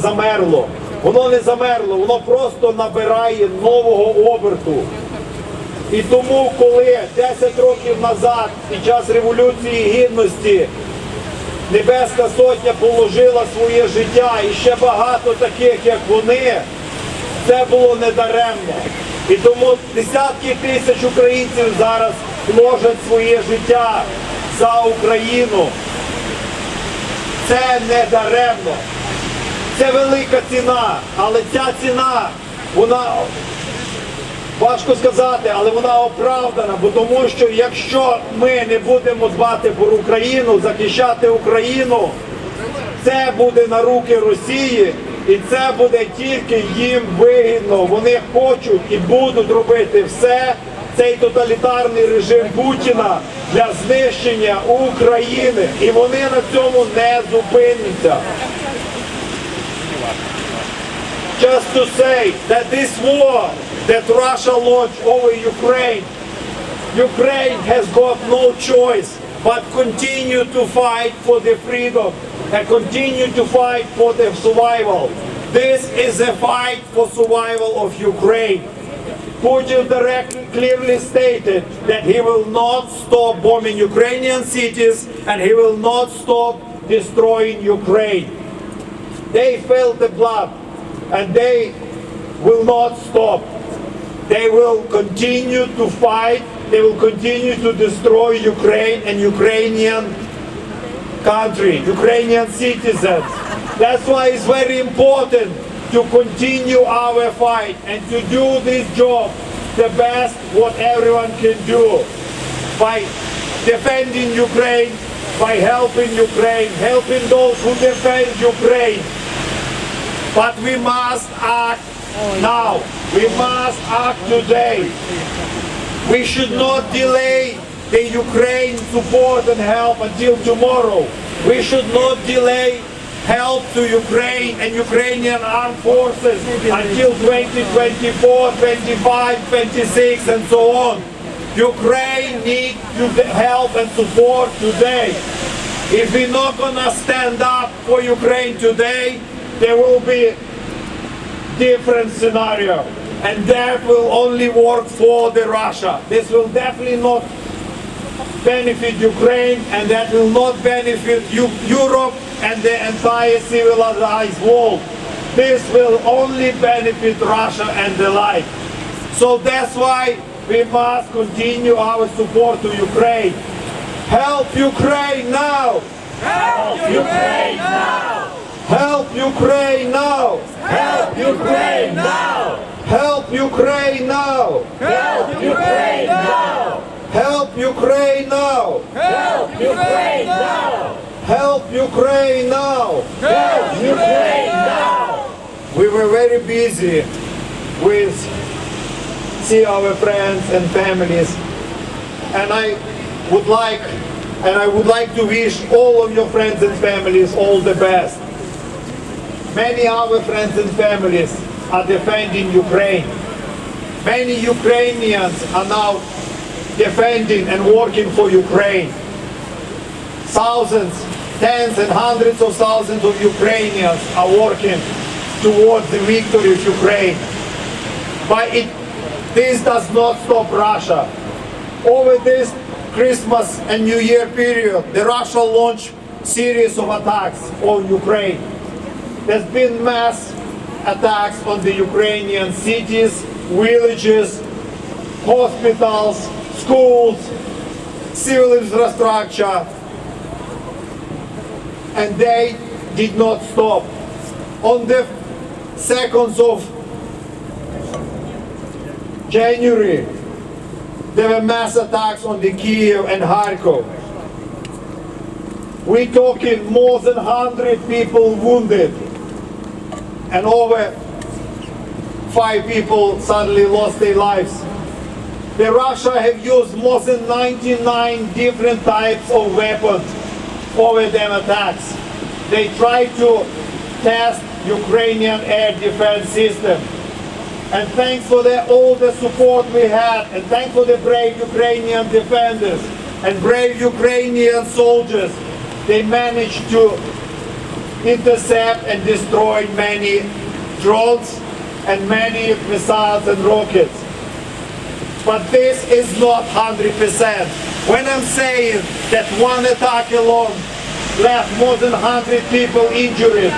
замерло. Воно не замерло, воно просто набирає нового оберту. І тому, коли 10 років назад, під час Революції Гідності, Небесна Сотня положила своє життя, і ще багато таких, як вони, це було недаремно. І тому десятки тисяч українців зараз ложать своє життя за Україну. Це недаремно. Це велика ціна, але ця ціна, вона Важко сказати, але вона оправдана, бо тому що якщо ми не будемо дбати про Україну, захищати Україну, це буде на руки Росії, і це буде тільки їм вигідно. Вони хочуть і будуть робити все, цей тоталітарний режим Путіна, для знищення України. І вони на цьому не зупиняться. Just to say that this war that Russia launched over Ukraine, Ukraine has got no choice but continue to fight for the freedom and continue to fight for the survival. This is a fight for survival of Ukraine. Putin directly, clearly stated that he will not stop bombing Ukrainian cities and he will not stop destroying Ukraine. They felt the blood and they will not stop. They will continue to fight, they will continue to destroy Ukraine and Ukrainian country, Ukrainian citizens. That's why it's very important to continue our fight and to do this job the best what everyone can do by defending Ukraine, by helping Ukraine, helping those who defend Ukraine. But we must act now. We must act today. We should not delay the Ukraine support and help until tomorrow. We should not delay help to Ukraine and Ukrainian armed forces until 2024, 25, 26 and so on. Ukraine needs help and support today. If we're not gonna stand up for Ukraine today, there will be different scenario, and that will only work for the Russia. This will definitely not benefit Ukraine, and that will not benefit Europe and the entire civilized world. This will only benefit Russia and the like. So that's why we must continue our support to Ukraine. Help Ukraine now! Help Ukraine now! Help Ukraine now! Help Ukraine now! Help Ukraine now! Help Ukraine now! Help Ukraine now! Help Ukraine now! Help Ukraine now! Help Ukraine now! We were very busy with see our friends and families, and I would like to wish all of your friends and families all the best. Many of our friends and families are defending Ukraine. Many Ukrainians are now defending and working for Ukraine. Thousands, tens and hundreds of thousands of Ukrainians are working towards the victory of Ukraine. But this does not stop Russia. Over this Christmas and New Year period, the Russia launched series of attacks on Ukraine. There's been mass attacks on the Ukrainian cities, villages, hospitals, schools, civil infrastructure, and they did not stop. On the 2nd of January, there were mass attacks on the Kiev and Kharkov. We're talking more than 100 people wounded, and over 5 people suddenly lost their lives. The Russia have used more than 99 different types of weapons over them attacks. They tried to test Ukrainian air defense system. And thanks for all the support we had, and thanks for the brave Ukrainian defenders and brave Ukrainian soldiers, they managed to intercept and destroy many drones and many missiles and rockets. But this is not 100%. When I'm saying that one attack alone left more than 100 people injured,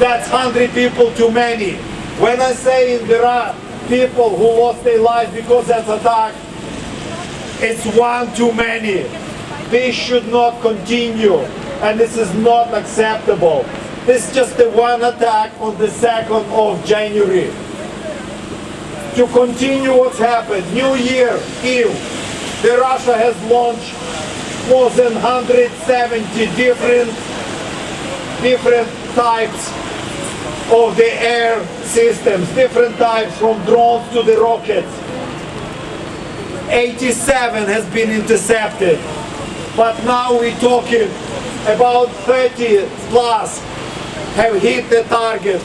that's 100 people too many. When I'm saying there are people who lost their lives because of that attack, it's one too many. This should not continue, and this is not acceptable. This is just the one attack on the 2nd of January. to continue what's happened. New Year Eve, the Russia has launched more than 170 different types of the air systems, different types from drones to the rockets. 87 has been intercepted, but now we're talking about 30 plus have hit the target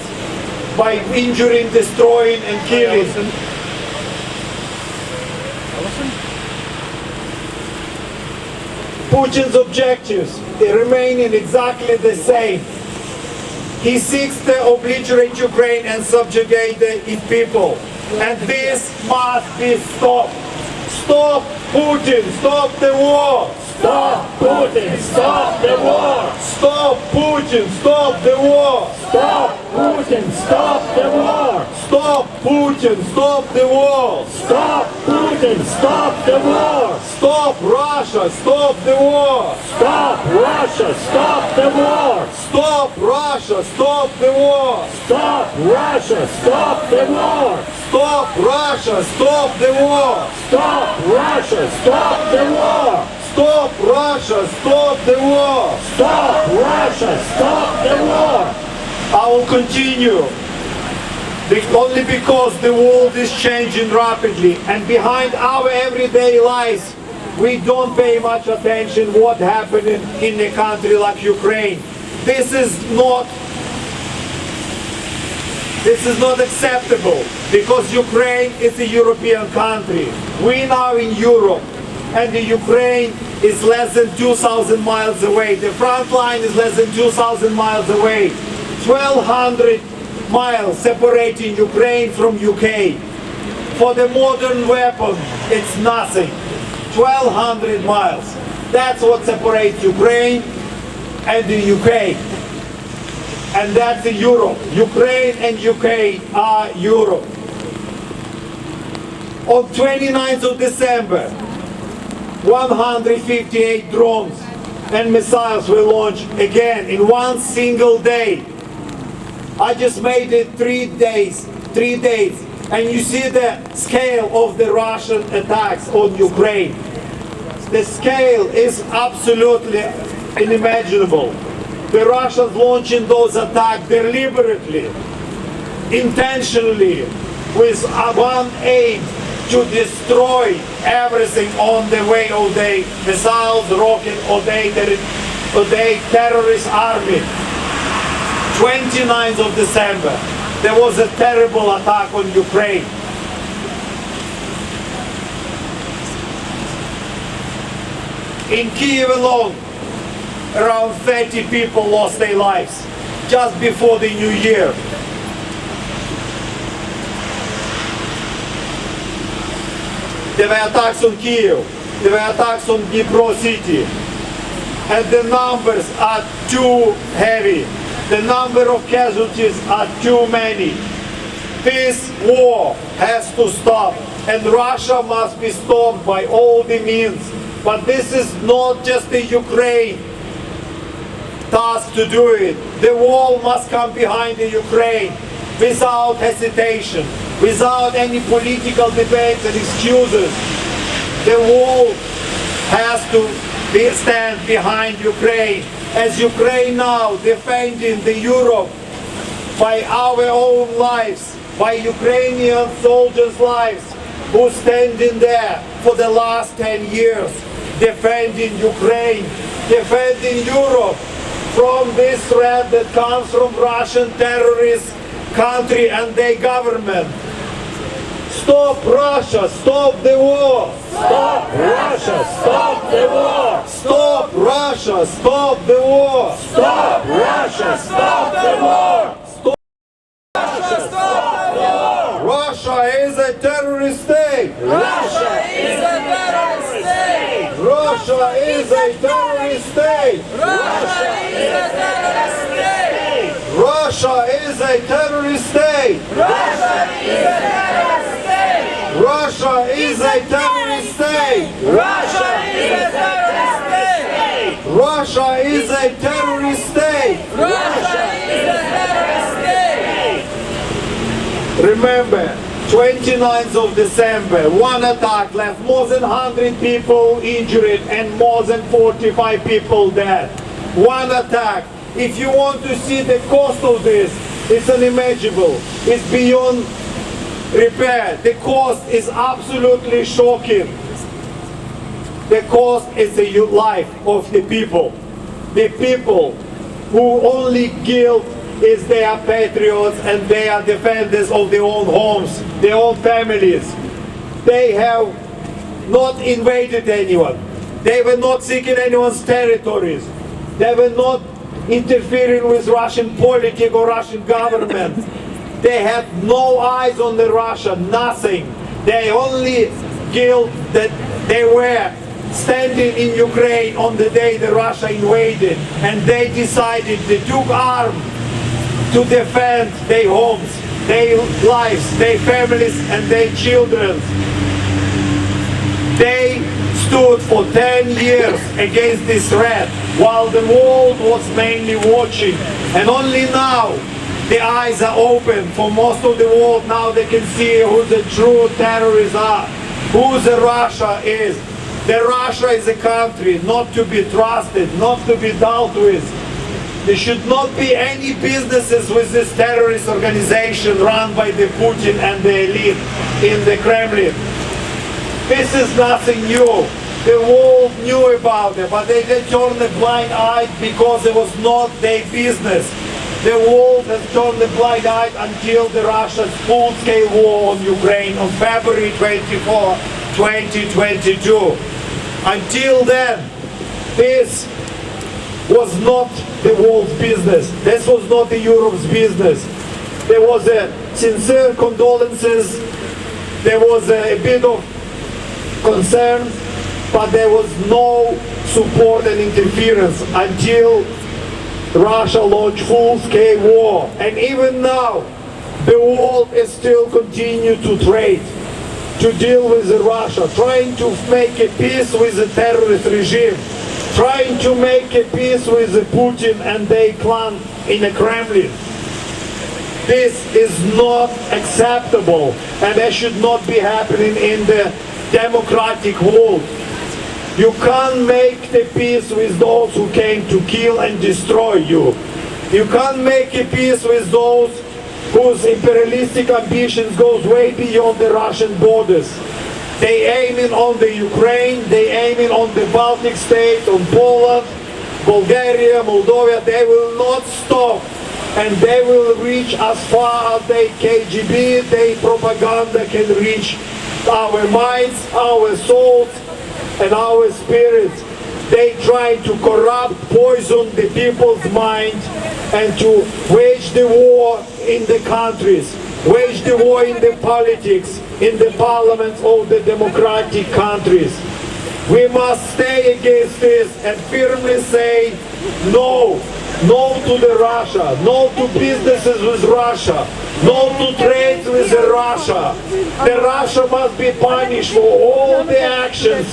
by injuring, destroying and killing. Putin's objectives remain exactly the same. He seeks to obliterate Ukraine and subjugate its people. And this must be stopped. Stop Putin! Stop the war! Stop Putin! Stop the war! Stop Putin! Stop the war! Stop Putin! Stop the war! Stop Putin! Stop the war! Stop Putin! Stop the war! Stop Russia! Stop the war! Stop Russia! Stop the war! Stop Russia! Stop the war! Stop Russia! Stop the war! Stop Russia! Stop the war! Stop Russia! Stop the war! Stop Russia! Stop the war! Stop Russia! Stop the war! I will continue. Only because the world is changing rapidly, and behind our everyday lives we don't pay much attention what happening in a country like Ukraine. This is not acceptable, because Ukraine is a European country. We now in Europe, and the Ukraine is less than 2,000 miles away. The front line is less than 2,000 miles away. 1,200 miles separating Ukraine from UK. For the modern weapon, it's nothing. 1,200 miles. That's what separates Ukraine and the UK. And that's Europe. Ukraine and UK are Europe. On 29th of December, 158 drones and missiles were launched again in one single day. I just made it 3 days, and you see the scale of the Russian attacks on Ukraine. The scale is absolutely unimaginable. The Russians launching those attacks deliberately, intentionally, with one aim: to destroy everything on the way, all day missiles, rockets, all day terrorist army. 29th of December, there was a terrible attack on Ukraine. In Kiev alone, around 30 people lost their lives just before the New Year. There were attacks on Kiev, there were attacks on Dnipro city, and the numbers are too heavy. The number of casualties are too many. This war has to stop, and Russia must be stopped by all the means. But this is not just the Ukraine task to do it. The wall must come behind the Ukraine without hesitation, without any political debates and excuses. The wall has to stand behind Ukraine, as Ukraine now defending the Europe by our own lives, by Ukrainian soldiers' lives who standing there for the last 10 years, defending Ukraine, defending Europe from this threat that comes from Russian terrorist country and their government. Stop Russia, stop the war! Stop Russia! Stop the war! Stop Russia, stop the war! Stop Russia! Stop the war! Russia is a terrorist state! Russia is a terrorist state! Russia is a terrorist state! Russia is a terrorist state! Russia is a terrorist state! Russia is a terrorist state! Russia is a terrorist state! Russia is a terrorist state! Russia is a terrorist state! Russia is a terrorist state! Remember, 29th of December, one attack left more than 100 people injured and more than 45 people dead. One attack. If you want to see the cost of this, it's unimaginable. It's beyond repair. The cost is absolutely shocking. The cost is the life of the people. The people who only guilt is they are patriots and they are defenders of their own homes, their own families. They have not invaded anyone. They were not seeking anyone's territories. They were not interfering with Russian politics or Russian government. They had no eyes on the Russia, nothing. They only guilt that they were standing in Ukraine on the day the Russia invaded, and they decided, they took arms to defend their homes, their lives, their families and their children. They stood for 10 years against this threat while the world was mainly watching, and only now the eyes are open for most of the world. Now they can see who the true terrorists are, who the Russia is. The Russia is a country not to be trusted, not to be dealt with. There should not be any businesses with this terrorist organization run by the Putin and the elite in the Kremlin. This is nothing new. The world knew about it, but they turned a blind eye because it was not their business. The world has turned a blind eye until the Russia's full-scale war on Ukraine on February 24, 2022. Until then, this was not the world's business. This was not the Europe's business. There was a sincere condolences. There was a bit of concern, but there was no support and interference until Russia launched full-scale war. And even now, the world is still continue to trade, to deal with Russia, trying to make a peace with the terrorist regime, trying to make a peace with Putin and their clan in the Kremlin. This is not acceptable, and that should not be happening in the democratic world. You can't make the peace with those who came to kill and destroy you. You can't make a peace with those whose imperialistic ambitions goes way beyond the Russian borders. They aiming on the Ukraine, they aiming on the Baltic states, on Poland, Bulgaria, Moldova. They will not stop, and they will reach as far as the KGB, their propaganda can reach our minds, our souls, and our spirits. They try to corrupt, poison the people's mind and to wage the war in the countries, wage the war in the politics, in the parliaments of the democratic countries. We must stay against this and firmly say no. No to the Russia, no to businesses with Russia, no to trade with the Russia. The Russia must be punished for all the actions,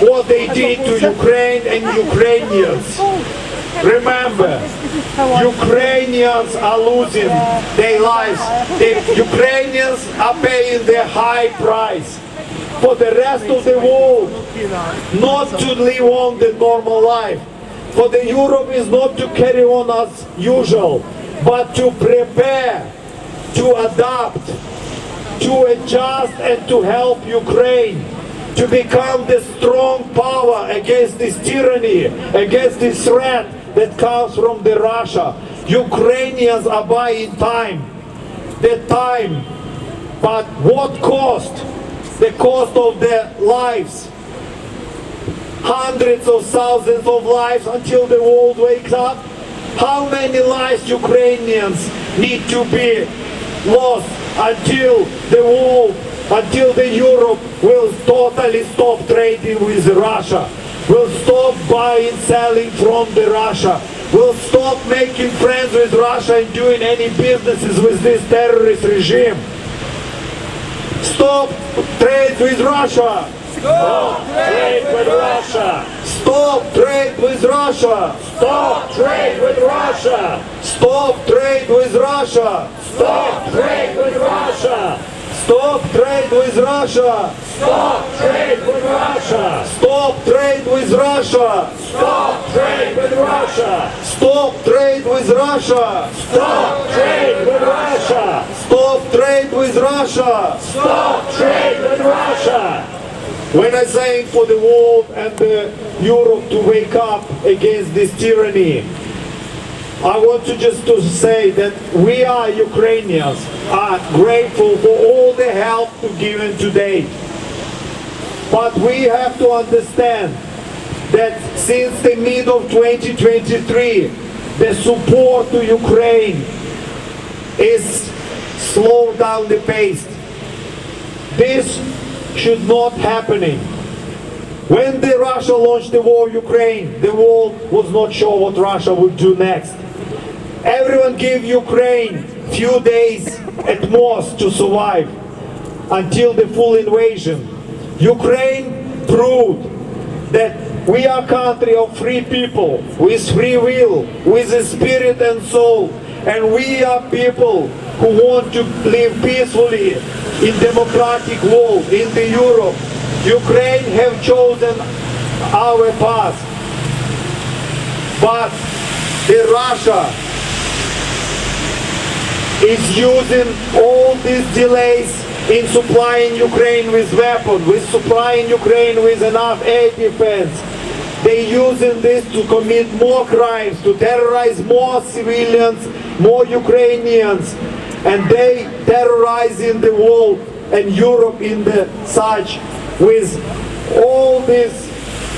what they did to Ukraine and Ukrainians. Remember, Ukrainians are losing their lives. The Ukrainians are paying the high price. For the rest of the world, not to live on the normal life. For the Europe is not to carry on as usual, but to prepare, to adapt, to adjust and to help Ukraine to become the strong power against this tyranny, against this threat that comes from the Russia. Ukrainians are buying time, the time, but what cost? The cost of their lives. Hundreds of thousands of lives until the world wakes up. How many lives Ukrainians need to be lost until the world, until the Europe will totally stop trading with Russia, will stop buying, selling from the Russia, will stop making friends with Russia and doing any businesses with this terrorist regime. Stop trade with Russia. Stop trade with Russia! Stop trade with Russia! Stop trade with Russia! Stop trade with Russia! Stop trade with Russia! Stop trade with Russia! Stop trade with Russia! Stop trade with Russia! Stop trade with Russia! Stop trade with Russia! Stop trade with Russia! Stop trade with Russia! Stop trade with Russia! When I saying for the world and Europe to wake up against this tyranny, I want to just to say that we are Ukrainians are grateful for all the help to given today. But we have to understand that since the mid of 2023, the support to Ukraine is slowed down the pace. This should not happening. When the Russia launched the war in Ukraine, the world was not sure what Russia would do next. Everyone gave Ukraine few days at most to survive until the full invasion. Ukraine proved that we are a country of free people, with free will, with a spirit and soul, and we are people who want to live peacefully in democratic world, in the Europe. Ukraine have chosen our path, but the Russia is using all these delays in supplying Ukraine with weapons, with supplying Ukraine with enough air defense. They using this to commit more crimes, to terrorize more civilians, more Ukrainians, and they terrorizing the world and Europe in the such with all this.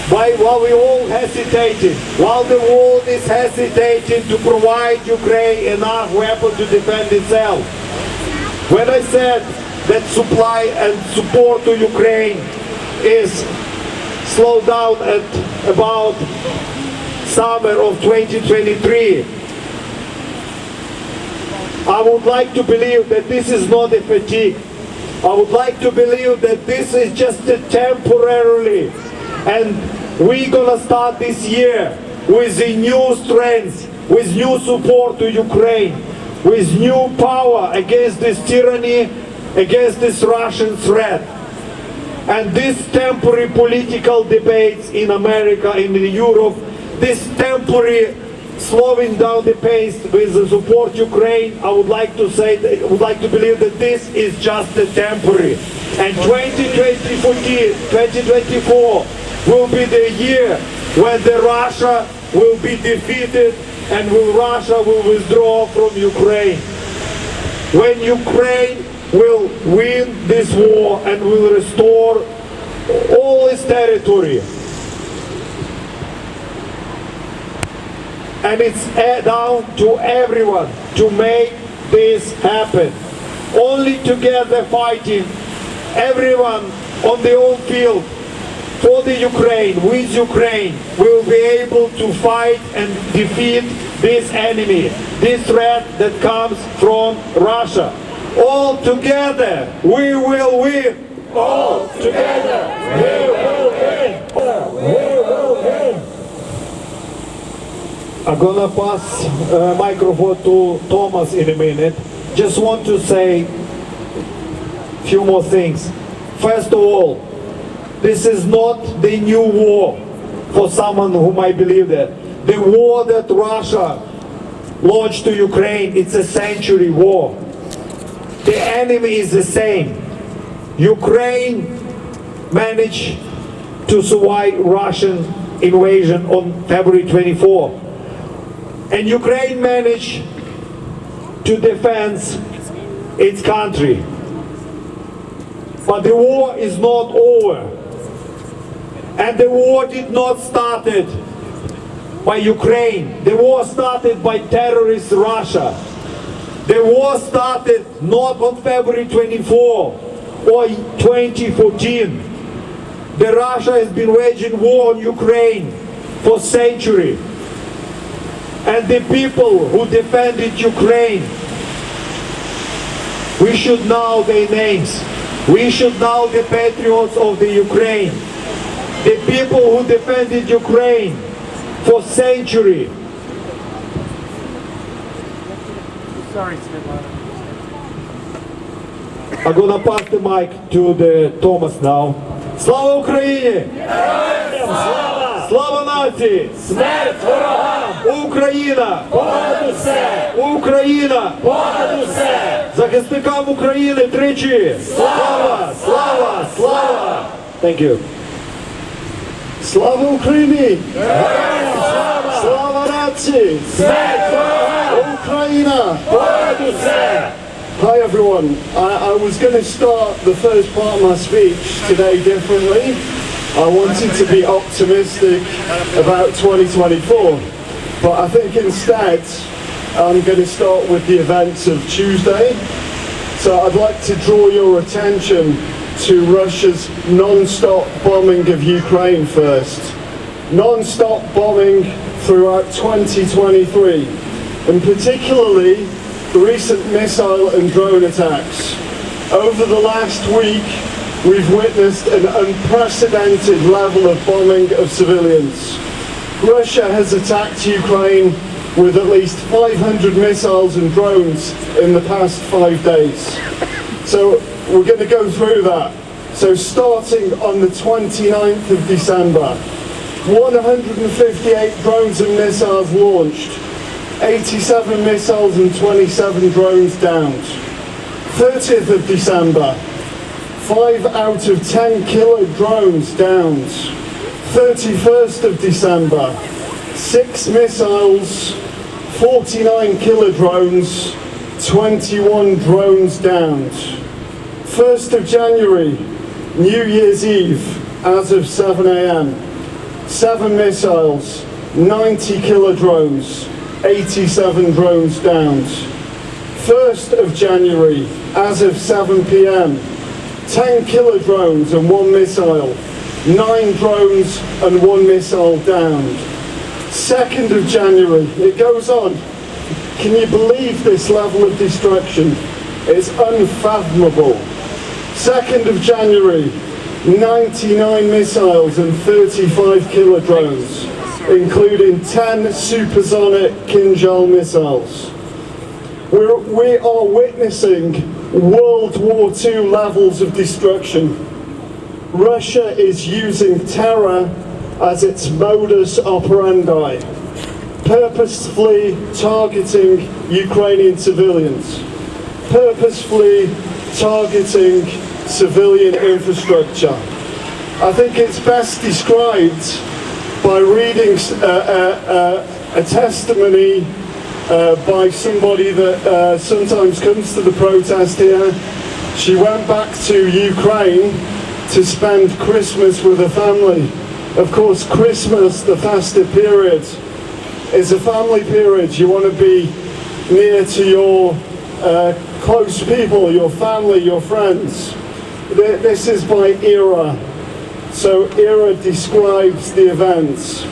While we all hesitating, while the world is hesitating to provide Ukraine enough weapons to defend itself. When I said that supply and support to Ukraine is slowed down at about summer of 2023, I would like to believe that this is not a fatigue. I would like to believe that this is just a temporarily, and we're gonna start this year with a new strength, with new support to Ukraine, with new power against this tyranny, against this Russian threat. And these temporary political debates in America, in Europe, this temporary slowing down the pace with the support Ukraine, I would like to say, I would like to believe that this is just a temporary. And 2024 will be the year when the Russia will be defeated and Russia will withdraw from Ukraine. When Ukraine will win this war and will restore all its territory. And it's down to everyone to make this happen. Only together fighting, everyone on their own field, for the Ukraine, with Ukraine, will be able to fight and defeat this enemy, this threat that comes from Russia. All together, we will win. All together, we will win. We will win. I'm gonna pass microphone to Thomas in a minute. Just want to say a few more things. First of all, this is not the new war for someone who might believe that. The war that Russia launched to Ukraine, it's a century war. The enemy is the same. Ukraine managed to survive Russian invasion on February 24. And Ukraine managed to defend its country. But the war is not over. And the war did not started by Ukraine. The war started by terrorist Russia. The war started not on February 24 or 2014. The Russia has been waging war on Ukraine for centuries. And the people who defended Ukraine, we should know their names. We should know the patriots of the Ukraine. The people who defended Ukraine for centuries. Sorry, Svetlana. I'm gonna pass the mic to the Thomas now. Слава Україні! Слава! Слава нації! Смерть ворогам! Україна! Понад усе! Україна! Понад усе! Захисникам України тричі! Слава! Слава! Слава! Thank you. Слава Україні! Слава нації! Смерть ворогам! Україна! Понад усе! Hi everyone. I was going to start the first part of my speech today differently. I wanted to be optimistic about 2024, but I think instead I'm going to start with the events of Tuesday. So I'd like to draw your attention to Russia's non-stop bombing of Ukraine first. Non-stop bombing throughout 2023, and particularly the recent missile and drone attacks. Over the last week, we've witnessed an unprecedented level of bombing of civilians. Russia has attacked Ukraine with at least 500 missiles and drones in the past 5 days. So we're going to go through that. So starting on the 29th of December, 158 drones and missiles launched, 87 missiles and 27 drones downed. 30th of December, 5 out of 10 killer drones downed. 31st of December, 6 missiles, 49 killer drones, 21 drones downed. 1st of January, New Year's Eve, as of 7 a.m. 7 missiles, 90 killer drones, 87 drones downed. 1st of January, as of 7 p.m. 10 killer drones and 1 missile, 9 drones and 1 missile downed. 2nd of January, it goes on. Can you believe this level of destruction? It's unfathomable. 2nd of January, 99 missiles and 35 killer drones, including 10 supersonic Kinjal missiles. We are witnessing World War II levels of destruction. Russia is using terror as its modus operandi, purposefully targeting Ukrainian civilians, purposefully targeting civilian infrastructure. I think it's best described by reading a testimony by somebody that sometimes comes to the protest here. She went back to Ukraine to spend Christmas with her family. Of course, Christmas, the festive period, is a family period. You want to be near to your close people, your family, your friends. This is by era. So era describes the events.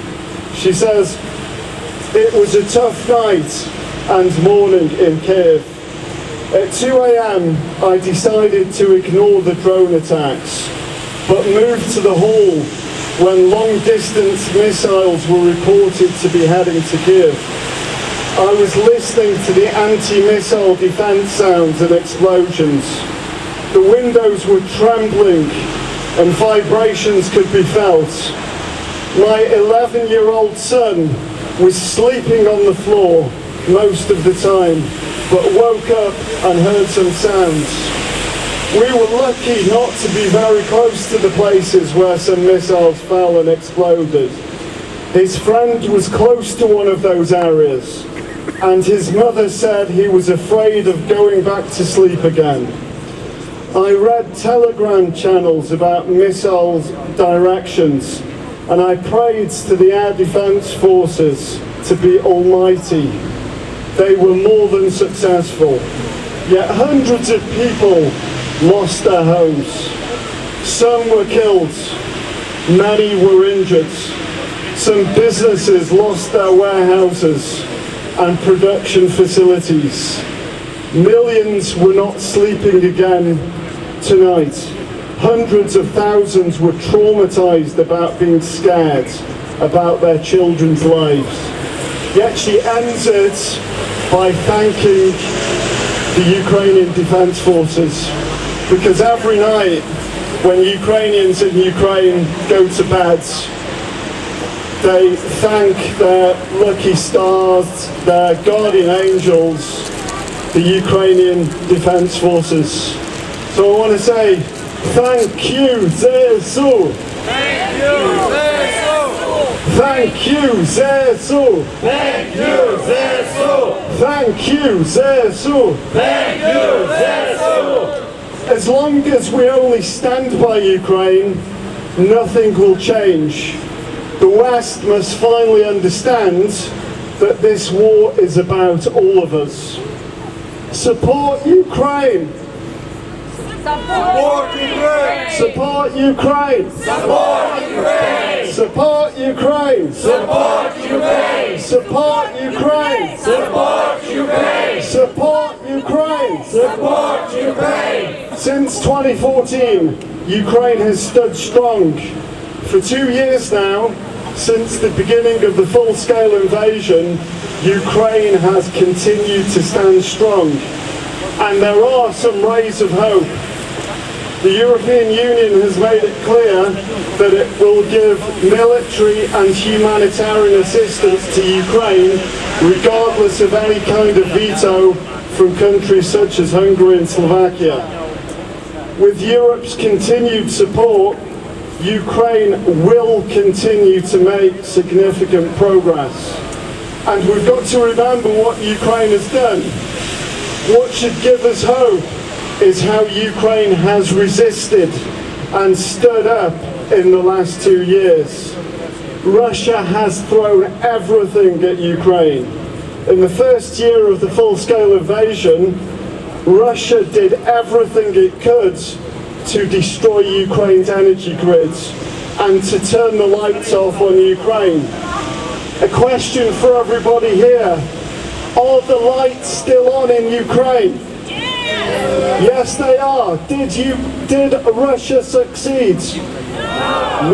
She says, it was a tough night and morning in Kiev. At 2 a.m. I decided to ignore the drone attacks, but moved to the hall when long-distance missiles were reported to be heading to Kiev. I was listening to the anti-missile defense sounds and explosions. The windows were trembling and vibrations could be felt. My 11-year-old son was sleeping on the floor most of the time, but woke up and heard some sounds. We were lucky not to be very close to the places where some missiles fell and exploded. His friend was close to one of those areas, and his mother said he was afraid of going back to sleep again. I read Telegram channels about missiles directions, and I prayed to the Air Defense Forces to be almighty. They were more than successful. Yet hundreds of people lost their homes. Some were killed, many were injured. Some businesses lost their warehouses and production facilities. Millions were not sleeping again tonight. Hundreds of thousands were traumatized about being scared about their children's lives. Yet she ends it by thanking the Ukrainian Defense Forces. because every night when Ukrainians in Ukraine go to bed, they thank their lucky stars, their guardian angels, the Ukrainian Defense Forces. So I want to say, thank you, ZSU! Thank you, ZSU! Thank you, ZSU! Thank you, ZSU! Thank you, ZSU! Thank you, ZSU! As long as we only stand by Ukraine, nothing will change. The West must finally understand that this war is about all of us. Support Ukraine! Support Ukraine! Support Ukraine! Support Ukraine! Support Ukraine! Support Ukraine! Support Ukraine! Support Ukraine! Support Ukraine! Support Ukraine! Since 2014, Ukraine has stood strong. For 2 years now, since the beginning of the full-scale invasion, Ukraine has continued to stand strong. And there are some rays of hope. The European Union has made it clear that it will give military and humanitarian assistance to Ukraine, regardless of any kind of veto from countries such as Hungary and Slovakia. With Europe's continued support, Ukraine will continue to make significant progress. And we've got to remember what Ukraine has done. What should give us hope is how Ukraine has resisted and stood up in the last 2 years. Russia has thrown everything at Ukraine. In the first year of the full-scale invasion, Russia did everything it could to destroy Ukraine's energy grids and to turn the lights off on Ukraine. A question for everybody here: are the lights still on in Ukraine? Yes, they are. Did Russia succeed?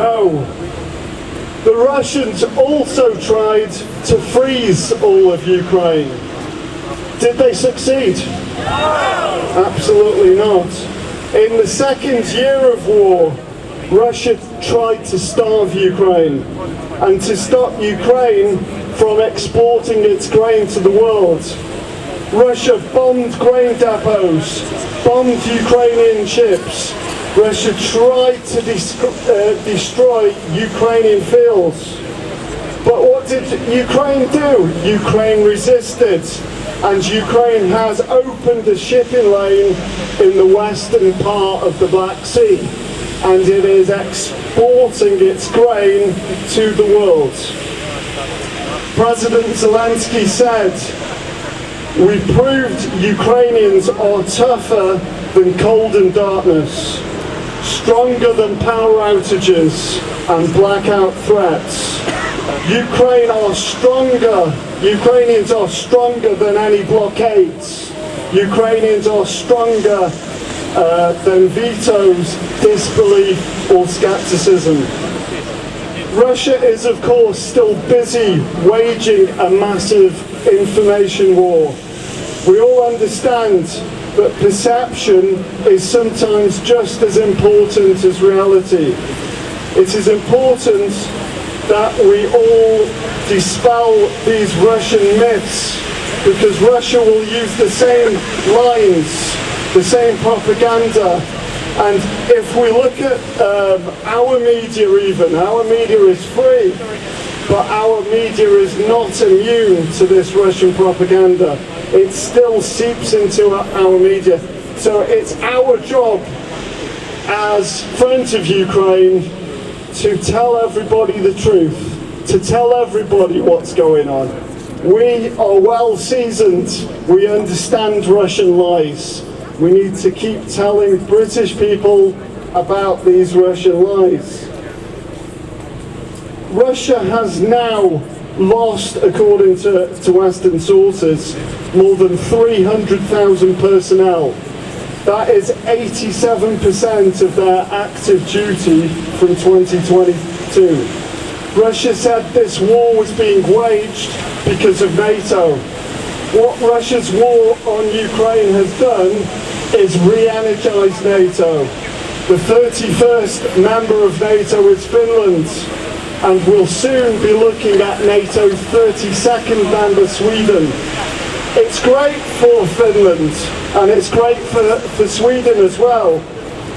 No. The Russians also tried to freeze all of Ukraine. Did they succeed? Absolutely not. In the second year of war, Russia tried to starve Ukraine and to stop Ukraine from exporting its grain to the world. Russia bombed grain depots, bombed Ukrainian ships. Russia tried to destroy Ukrainian fields. But what did Ukraine do? Ukraine resisted, and Ukraine has opened a shipping lane in the western part of the Black Sea, and it is exporting its grain to the world. President Zelensky said, "We proved Ukrainians are tougher than cold and darkness, stronger than power outages and blackout threats. Ukrainians are stronger than any blockades. Ukrainians are stronger than vetoes, disbelief or skepticism." Russia is, of course, still busy waging a massive information war. We all understand that perception is sometimes just as important as reality. It is important that we all dispel these Russian myths, because Russia will use the same lines, the same propaganda. And if we look at our media even, our media is free, but our media is not immune to this Russian propaganda. It still seeps into our media. So it's our job as friends of Ukraine to tell everybody the truth, to tell everybody what's going on. We are well seasoned, we understand Russian lies. We need to keep telling British people about these Russian lies. Russia has now lost, according to Western sources, more than 300,000 personnel. That is 87% of their active duty from 2022. Russia said this war was being waged because of NATO. What Russia's war on Ukraine has done is re-energise NATO. The 31st member of NATO is Finland, and we'll soon be looking at NATO's 32nd member, Sweden. It's great for Finland, and it's great for Sweden as well,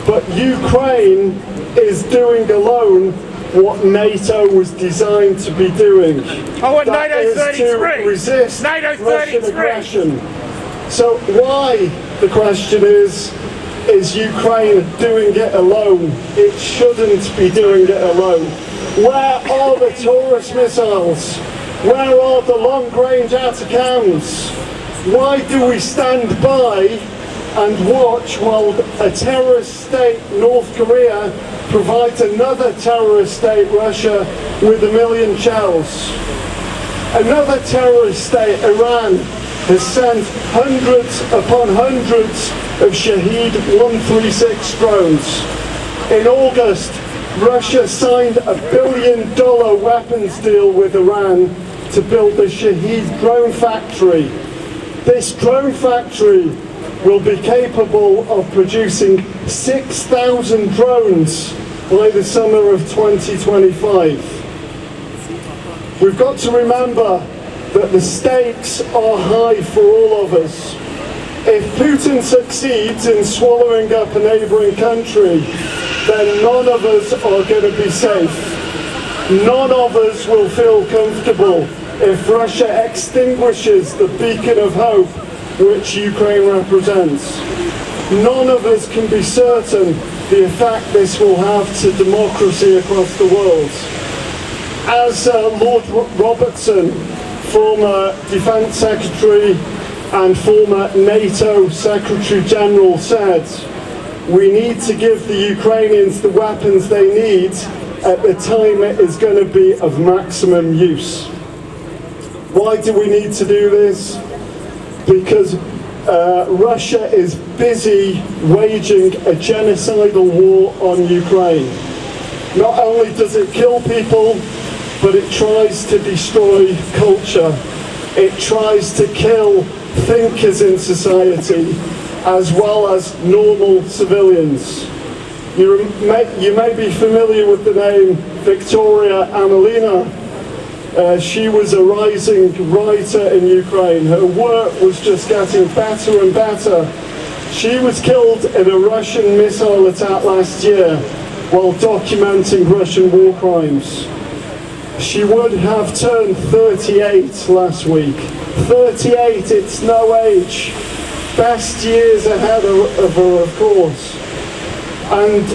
but Ukraine is doing alone what NATO was designed to be doing. Oh, and That NATO is 33. to resist NATO Russian 33. aggression. So why, the question is Ukraine doing it alone? It shouldn't be doing it alone. Where are the Taurus missiles? Where are the long-range ATACMS? Why do we stand by and watch while a terrorist state, North Korea, provides another terrorist state, Russia, with 1 million shells? Another terrorist state, Iran, has sent hundreds upon hundreds of Shahed 136 drones. In August, Russia signed a $1 billion weapons deal with Iran to build the Shahed drone factory. This drone factory will be capable of producing 6,000 drones by the summer of 2025. We've got to remember that the stakes are high for all of us. If Putin succeeds in swallowing up a neighbouring country, then none of us are going to be safe. None of us will feel comfortable if Russia extinguishes the beacon of hope which Ukraine represents. None of us can be certain the effect this will have to democracy across the world. As Lord Robertson, former Defence Secretary and former NATO Secretary General, said, we need to give the Ukrainians the weapons they need at the time it is going to be of maximum use. Why do we need to do this? Because Russia is busy waging a genocidal war on Ukraine. Not only does it kill people, but it tries to destroy culture. It tries to kill thinkers in society, as well as normal civilians. You may be familiar with the name Victoria Amelina. She was a rising writer in Ukraine. Her work was just getting better and better. She was killed in a Russian missile attack last year while documenting Russian war crimes. She would have turned 38 last week. 38, it's no age. Best years ahead of her, of course. And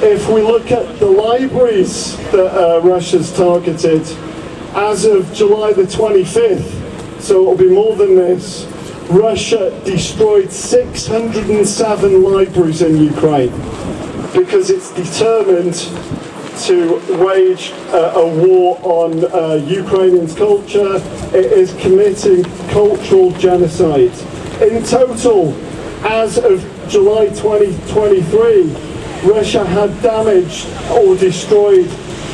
if we look at the libraries that Russia's targeted, as of July the 25th, so it'll be more than this, Russia destroyed 607 libraries in Ukraine because it's determined to wage a war on Ukrainians' culture. It is committing cultural genocide. In total, as of July 2023, Russia had damaged or destroyed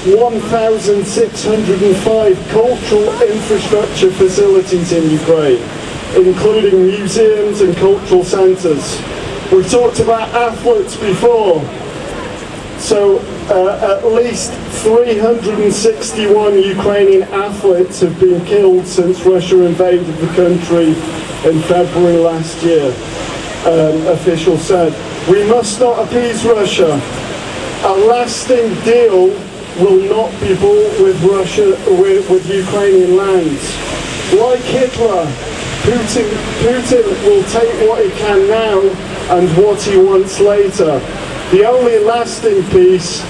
1,605 cultural infrastructure facilities in Ukraine, including museums and cultural centres. We've talked about athletes before. So at least 361 Ukrainian athletes have been killed since Russia invaded the country in February last year, officials said. We must not appease Russia. A lasting deal will not be bought with Russia, with Ukrainian lands. Like Hitler, Putin will take what he can now and what he wants later. The only lasting peace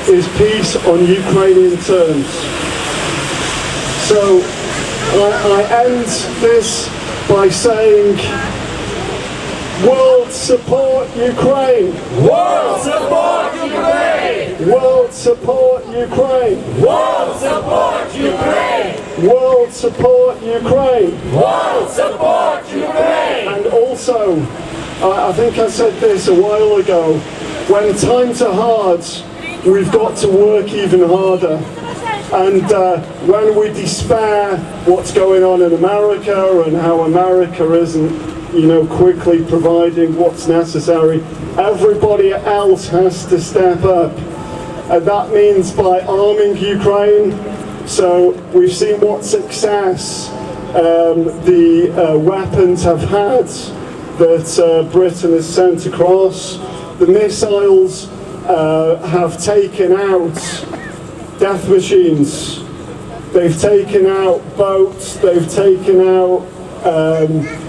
is peace on Ukrainian terms. So I end this by saying, world support Ukraine! World support Ukraine! World support Ukraine! World support Ukraine! World support Ukraine! World support Ukraine! And also, I think I said this a while ago, when times are hard, we've got to work even harder. And when we despair what's going on in America and how America isn't quickly providing what's necessary. Everybody else has to step up. And that means by arming Ukraine. So we've seen what success the weapons have had that Britain has sent across. The missiles have taken out death machines. They've taken out boats. They've taken out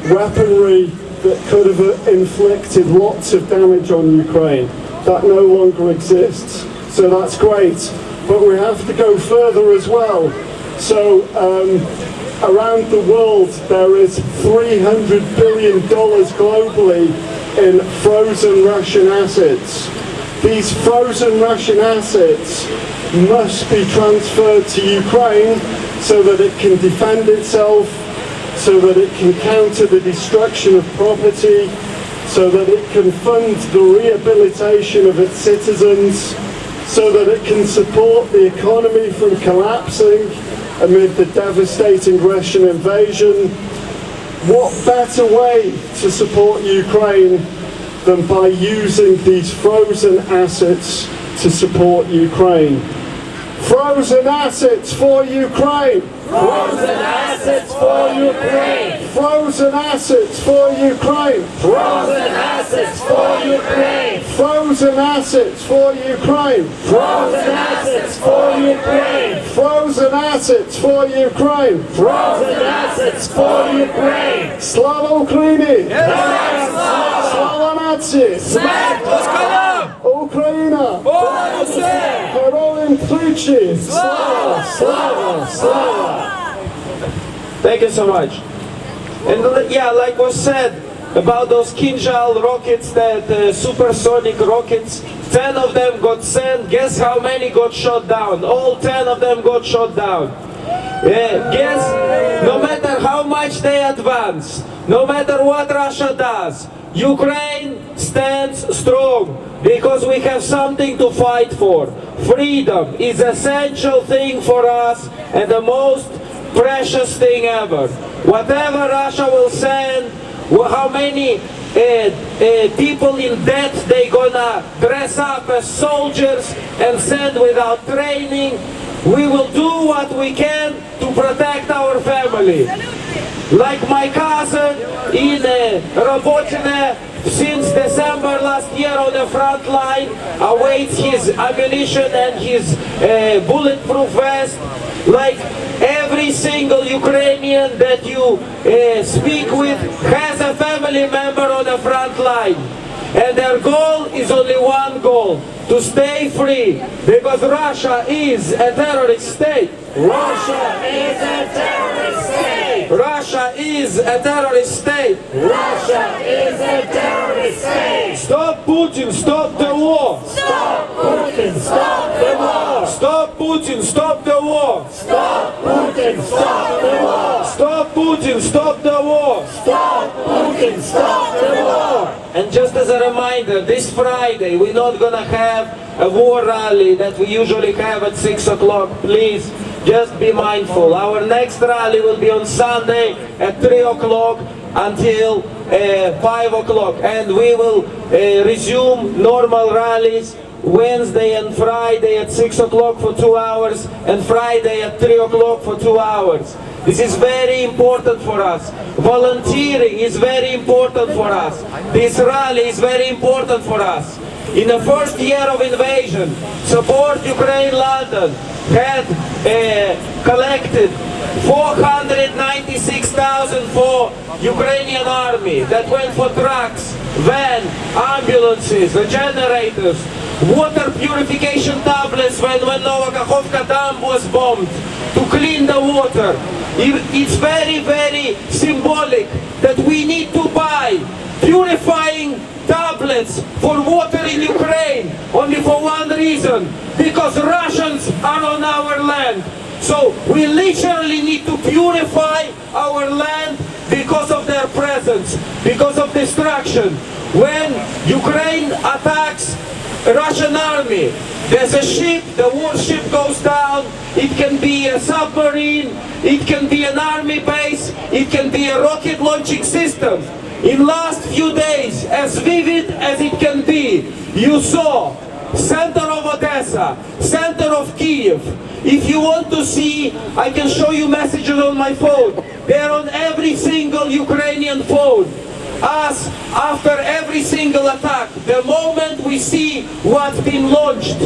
weaponry that could have inflicted lots of damage on Ukraine. That no longer exists. So that's great. But we have to go further as well. So around the world there is $300 billion globally in frozen Russian assets. These frozen Russian assets must be transferred to Ukraine so that it can defend itself, so that it can counter the destruction of property, so that it can fund the rehabilitation of its citizens, so that it can support the economy from collapsing amid the devastating Russian invasion. What better way to support Ukraine than by using these frozen assets to support Ukraine? Frozen assets for Ukraine! Frozen assets for Ukraine! Frozen assets for Ukraine! Frozen assets for Ukraine! Frozen assets for Ukraine! Frozen assets for Ukraine! Frozen assets for Ukraine! Frozen assets for Ukraine! Slava Ukraini! Slava Nazi! Смерть москалям! Ukraina! Понад усе! Героям тричі! Слава! Слава! Слава! Thank you so much. And yeah, like was said about those Kinjal rockets, that supersonic rockets, 10 of them got sent. Guess how many got shot down? All 10 of them got shot down. Guess, no matter how much they advance, no matter what Russia does, Ukraine stands strong because we have something to fight for. Freedom is an essential thing for us and the most precious thing ever. Whatever Russia will send, how many people in debt they gonna dress up as soldiers and send without training, we will do what we can to protect our family. Like my cousin in Robotine, since December last year on the front line, awaits his ammunition and his bulletproof vest. Like every single Ukrainian that you speak with has a family member on the front line. And their goal is only one goal: to stay free, because Russia is a terrorist state. Russia is a terrorist state! Russia is a terrorist state. Russia is a terrorist state! Stop Putin, stop the war. Stop Putin, stop the war! Stop Putin, stop the war. Stop Putin, stop the war! Stop Putin, stop the war. Stop Putin, stop the war! And just as a reminder, this Friday we're not gonna have a war rally that we usually have at 6 o'clock. Please, just be mindful. Our next rally will be on Sunday at 3 o'clock until 5 o'clock. And we will resume normal rallies Wednesday and Friday at 6 o'clock for 2 hours and Friday at 3 o'clock for 2 hours. This is very important for us. Volunteering is very important for us. This rally is very important for us. In the first year of invasion, Support Ukraine London had collected 496,000 for Ukrainian army. That went for trucks, van, ambulances, generators, water purification tablets when Novakhovka Dam was bombed to clean the water. It's very, very symbolic that we need to buy purifying tablets for water in Ukraine only for one reason: because Russians are on our land. So we literally need to purify our land because of their presence, because of destruction. When Ukraine attacks Russian army. There's a ship, the warship goes down, it can be a submarine, it can be an army base, it can be a rocket launching system. In last few days, as vivid as it can be, you saw center of Odessa, center of Kiev. If you want to see, I can show you messages on my phone. They're on every single Ukrainian phone. Us, after every single attack, the moment we see what's been launched,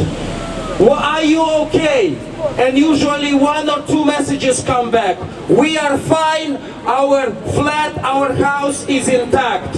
are you okay? And usually 1 or 2 messages come back. We are fine, our flat, our house is intact.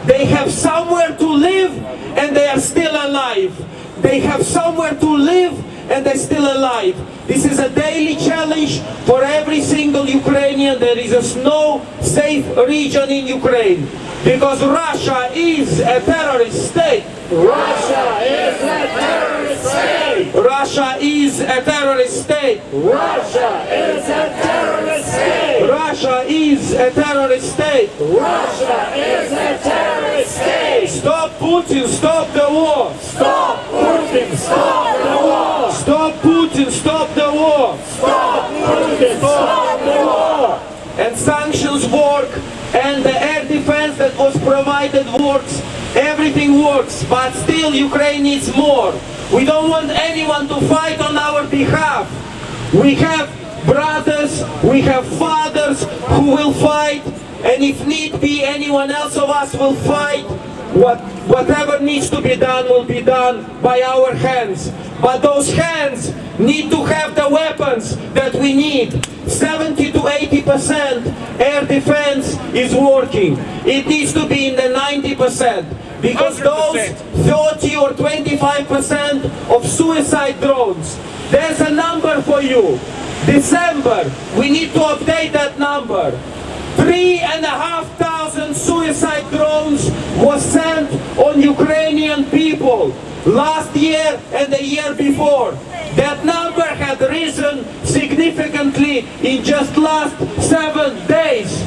They have somewhere to live and they are still alive. They have somewhere to live and they're still alive. This is a daily challenge for every single Ukrainian. There is no safe region in Ukraine because Russia is a terrorist state. Russia is a terrorist state. Russia is a terrorist state. Russia is a terrorist state. Russia is a terrorist state. Russia is a terrorist state. Stop Putin, stop the war. Stop Putin, stop the war. Stop Putin, stop the war. Stop Putin, stop the war. And sanctions work, and the air defense that was provided works. Everything works, but still Ukraine needs more. We don't want anyone to fight on our behalf. We have brothers, we have fathers who will fight, and if need be, anyone else of us will fight. Whatever needs to be done will be done by our hands. But those hands need to have the weapons that we need. 70 to 80% air defense is working. It needs to be in the 90%. Because 100%. those 30 or 25% of suicide drones, there's a number for you. December, we need to update that number. 3,500 suicide drones was sent on Ukrainian people last year and the year before. That number had risen significantly in just last 7 days.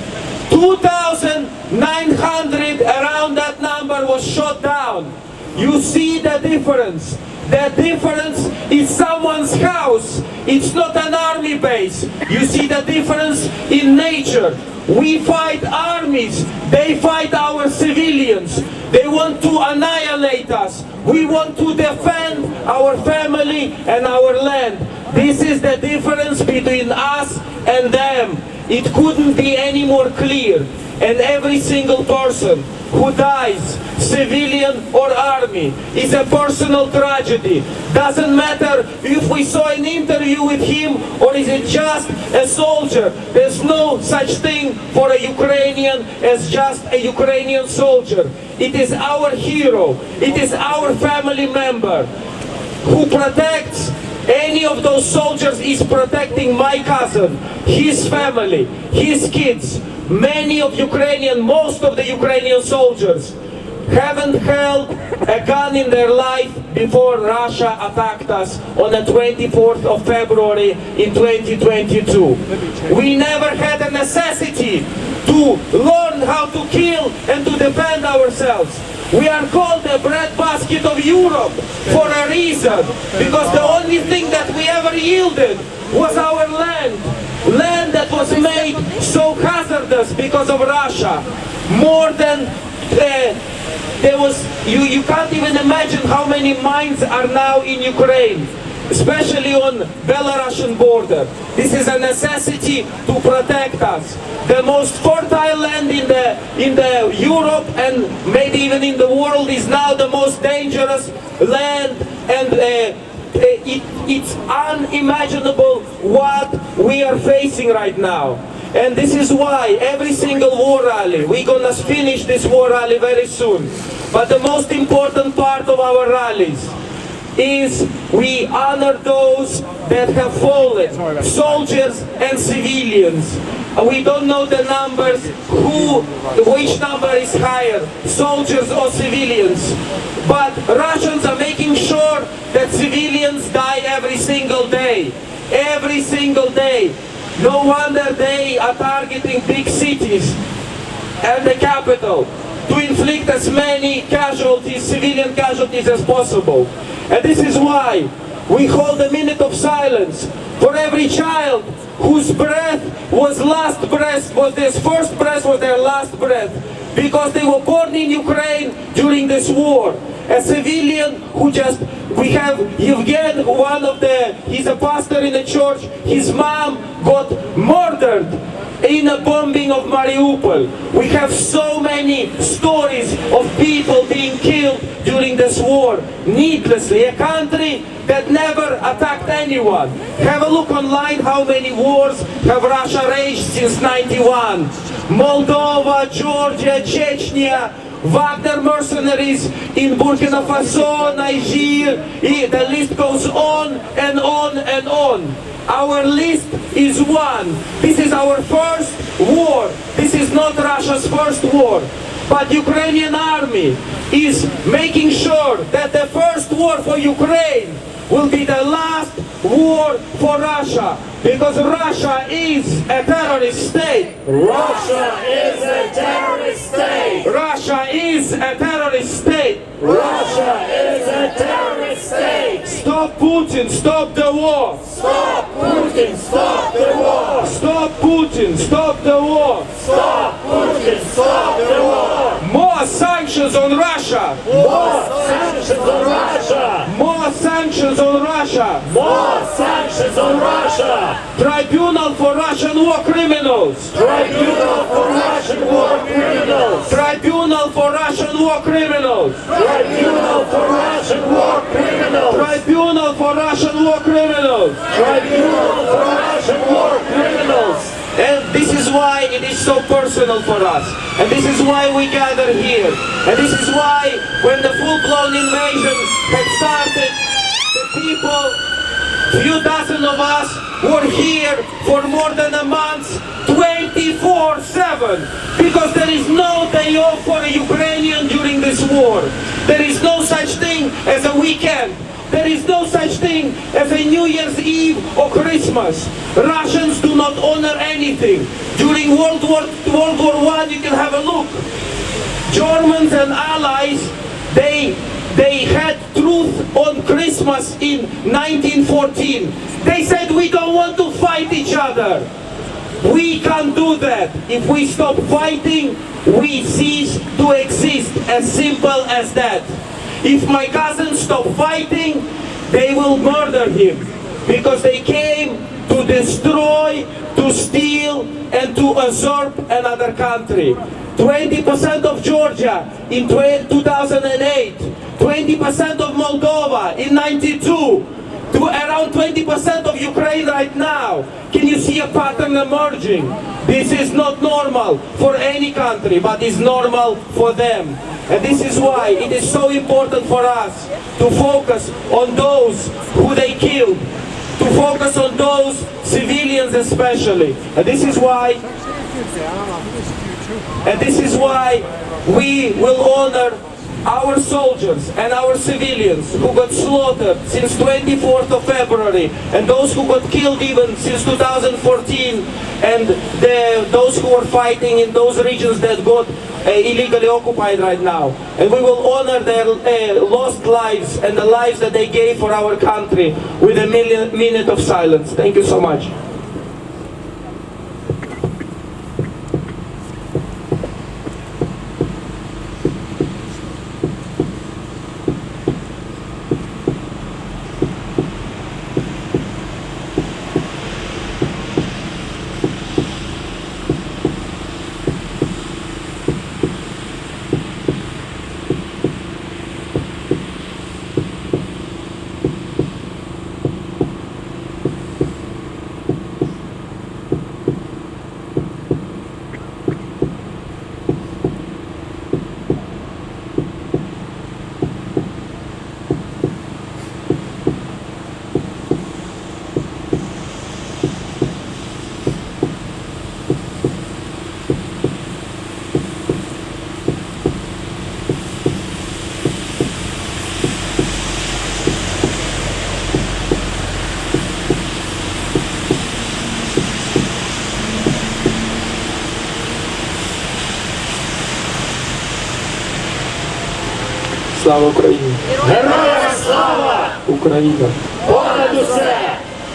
2,900 around that number was shot down. You see the difference. The difference is someone's house. It's not an army base. You see the difference in nature. We fight armies. They fight our civilians. They want to annihilate us. We want to defend our family and our land. This is the difference between us and them. It couldn't be any more clear. And every single person who dies, civilian or army, is a personal tragedy. Doesn't matter if we saw an interview with him or is it just a soldier. There's no such thing for a Ukrainian as just a Ukrainian soldier. It is our hero. It is our family member who protects. Any of those soldiers is protecting my cousin, his family, his kids. Many of most of the Ukrainian soldiers haven't held a gun in their life before Russia attacked us on the 24th of February in 2022. We never had a necessity to learn how to kill and to defend ourselves. We are called the breadbasket of Europe for a reason, because the only thing that we ever yielded was our land. Land that was made so hazardous because of Russia. More than you can't even imagine how many mines are now in Ukraine, especially on Belarusian border. This is a necessity to protect us. The most fertile land in the Europe and maybe even in the world is now the most dangerous land, and it's unimaginable what we are facing right now. And this is why every single war rally, we're gonna finish this war rally very soon, but the most important part of our rallies is we honor those that have fallen, soldiers and civilians. We don't know the numbers, which number is higher, soldiers or civilians. But Russians are making sure that civilians die every single day. Every single day. No wonder they are targeting big cities and the capital. to inflict as many casualties, civilian casualties as possible. And this is why we hold a minute of silence for every child whose breath was last breath, was their first breath, was their last breath, because they were born in Ukraine during this war. A civilian who we have Yevgen, he's a pastor in a church, his mom got murdered in a bombing of Mariupol. We have so many stories of people being killed during this war, needlessly. A country that never attacked anyone. Have a look online how many wars have Russia waged since 91. Moldova, Georgia, Chechnya, Wagner mercenaries in Burkina Faso, Niger, the list goes on and on and on. Our list is one. This is our first war. This is not Russia's first war. But Ukrainian army is making sure that the first war for Ukraine will be the last war for Russia. Because Russia is a terrorist state. Russia is a terrorist state. Russia is a terrorist state. Russia is a terrorist state. Stop Putin, stop the war. Stop Putin, stop the war. Stop Putin, stop the war. Stop Putin, stop the war. More sanctions on Russia. More sanctions on Russia. More sanctions on Russia. More sanctions on Russia. Tribunal for Russian war criminals. Tribunal for Russian war criminals. Tribunal for Russian war criminals. Tribunal for Russian war criminals. Tribunal for Russian war criminals. Tribunal for Russian war criminals. And this is why it is so personal for us. And this is why we gather here. And this is why when the full-blown invasion had started, the people, few dozen of us, were here for more than a month, 24/7. Because there is no day off for a Ukrainian during this war. There is no such thing as a weekend. There is no such thing as a New Year's Eve or Christmas. Russians do not honor anything. During World War I, you can have a look. Germans and Allies, they had truth on Christmas in 1914. They said we don't want to fight each other. We can't do that. If we stop fighting, we cease to exist. As simple as that. If my cousins stop fighting, they will murder him. Because they came to destroy, to steal, and to usurp another country. 20% of Georgia in 2008, 20% of Moldova in 92, to around 20% of Ukraine right now. Can you see a pattern emerging? This is not normal for any country, but it's normal for them. And this is why it is so important for us to focus on those who they killed, to focus on those civilians especially. And this is why we will honor our soldiers and our civilians who got slaughtered since 24th of February, and those who got killed even since 2014, and those who were fighting in those regions that got illegally occupied right now. And we will honor their lost lives and the lives that they gave for our country with a minute of silence. Thank you so much. Слава Україні! Героям слава! Україна! Понад усе!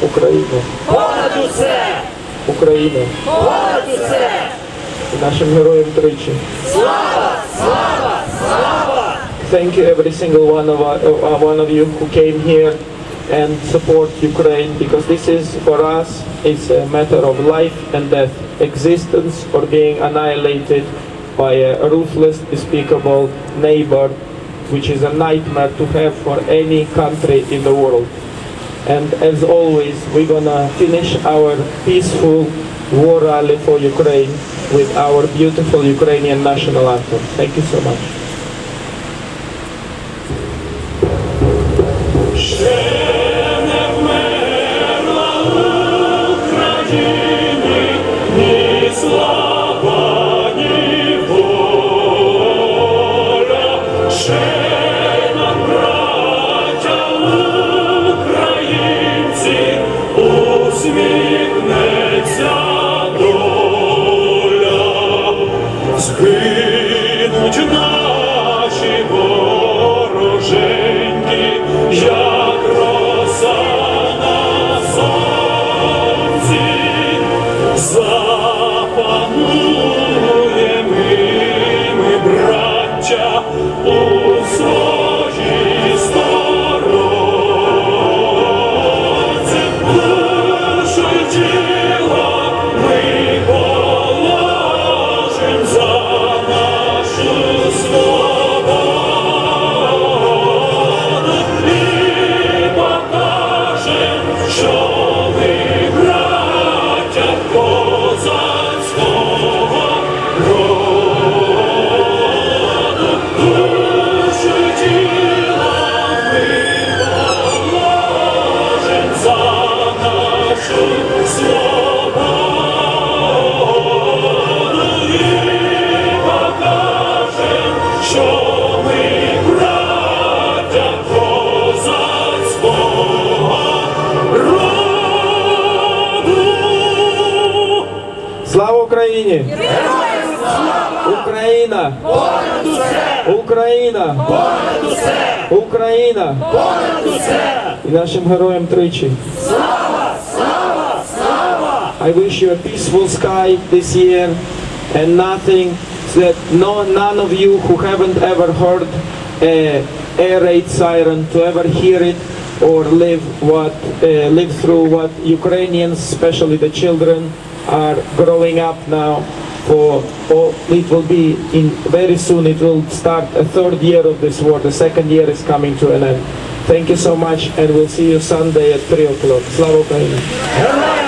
Україна! Понад усе! Україна! Понад усе! І нашим героям тричі. Слава! Слава! Слава! Thank you every single one of you who came here and support Ukraine, because this is for us, it's a matter of life and death, existence or being annihilated by a ruthless, despicable neighbor, which is a nightmare to have for any country in the world. And as always, we're gonna finish our peaceful war rally for Ukraine with our beautiful Ukrainian national anthem. Thank you so much. Згинуть наші вороженьки, як роса на сонці, запануєм ми, браття, у своїй сторонці, душу й тіло ми положим за нашу свободу і покажем, що ми браття козацького роду. Душу й тіло ми положим за нашу свободу і покажем, що ми браття козацького роду. Слава Україні! Україна! Понад усе! Україна! Понад усе! Україна! Понад усе! І нашим героям тричі. Слава! Слава! Слава! I wish you a peaceful sky this year and nothing that none of you who haven't ever heard a air raid siren to ever hear it or live through what Ukrainians, especially the children, are growing up now. It will be very soon. It will start a third year of this war. The second year is coming to an end. Thank you so much, and we'll see you Sunday at 3 o'clock. Slava Ukraini! Героям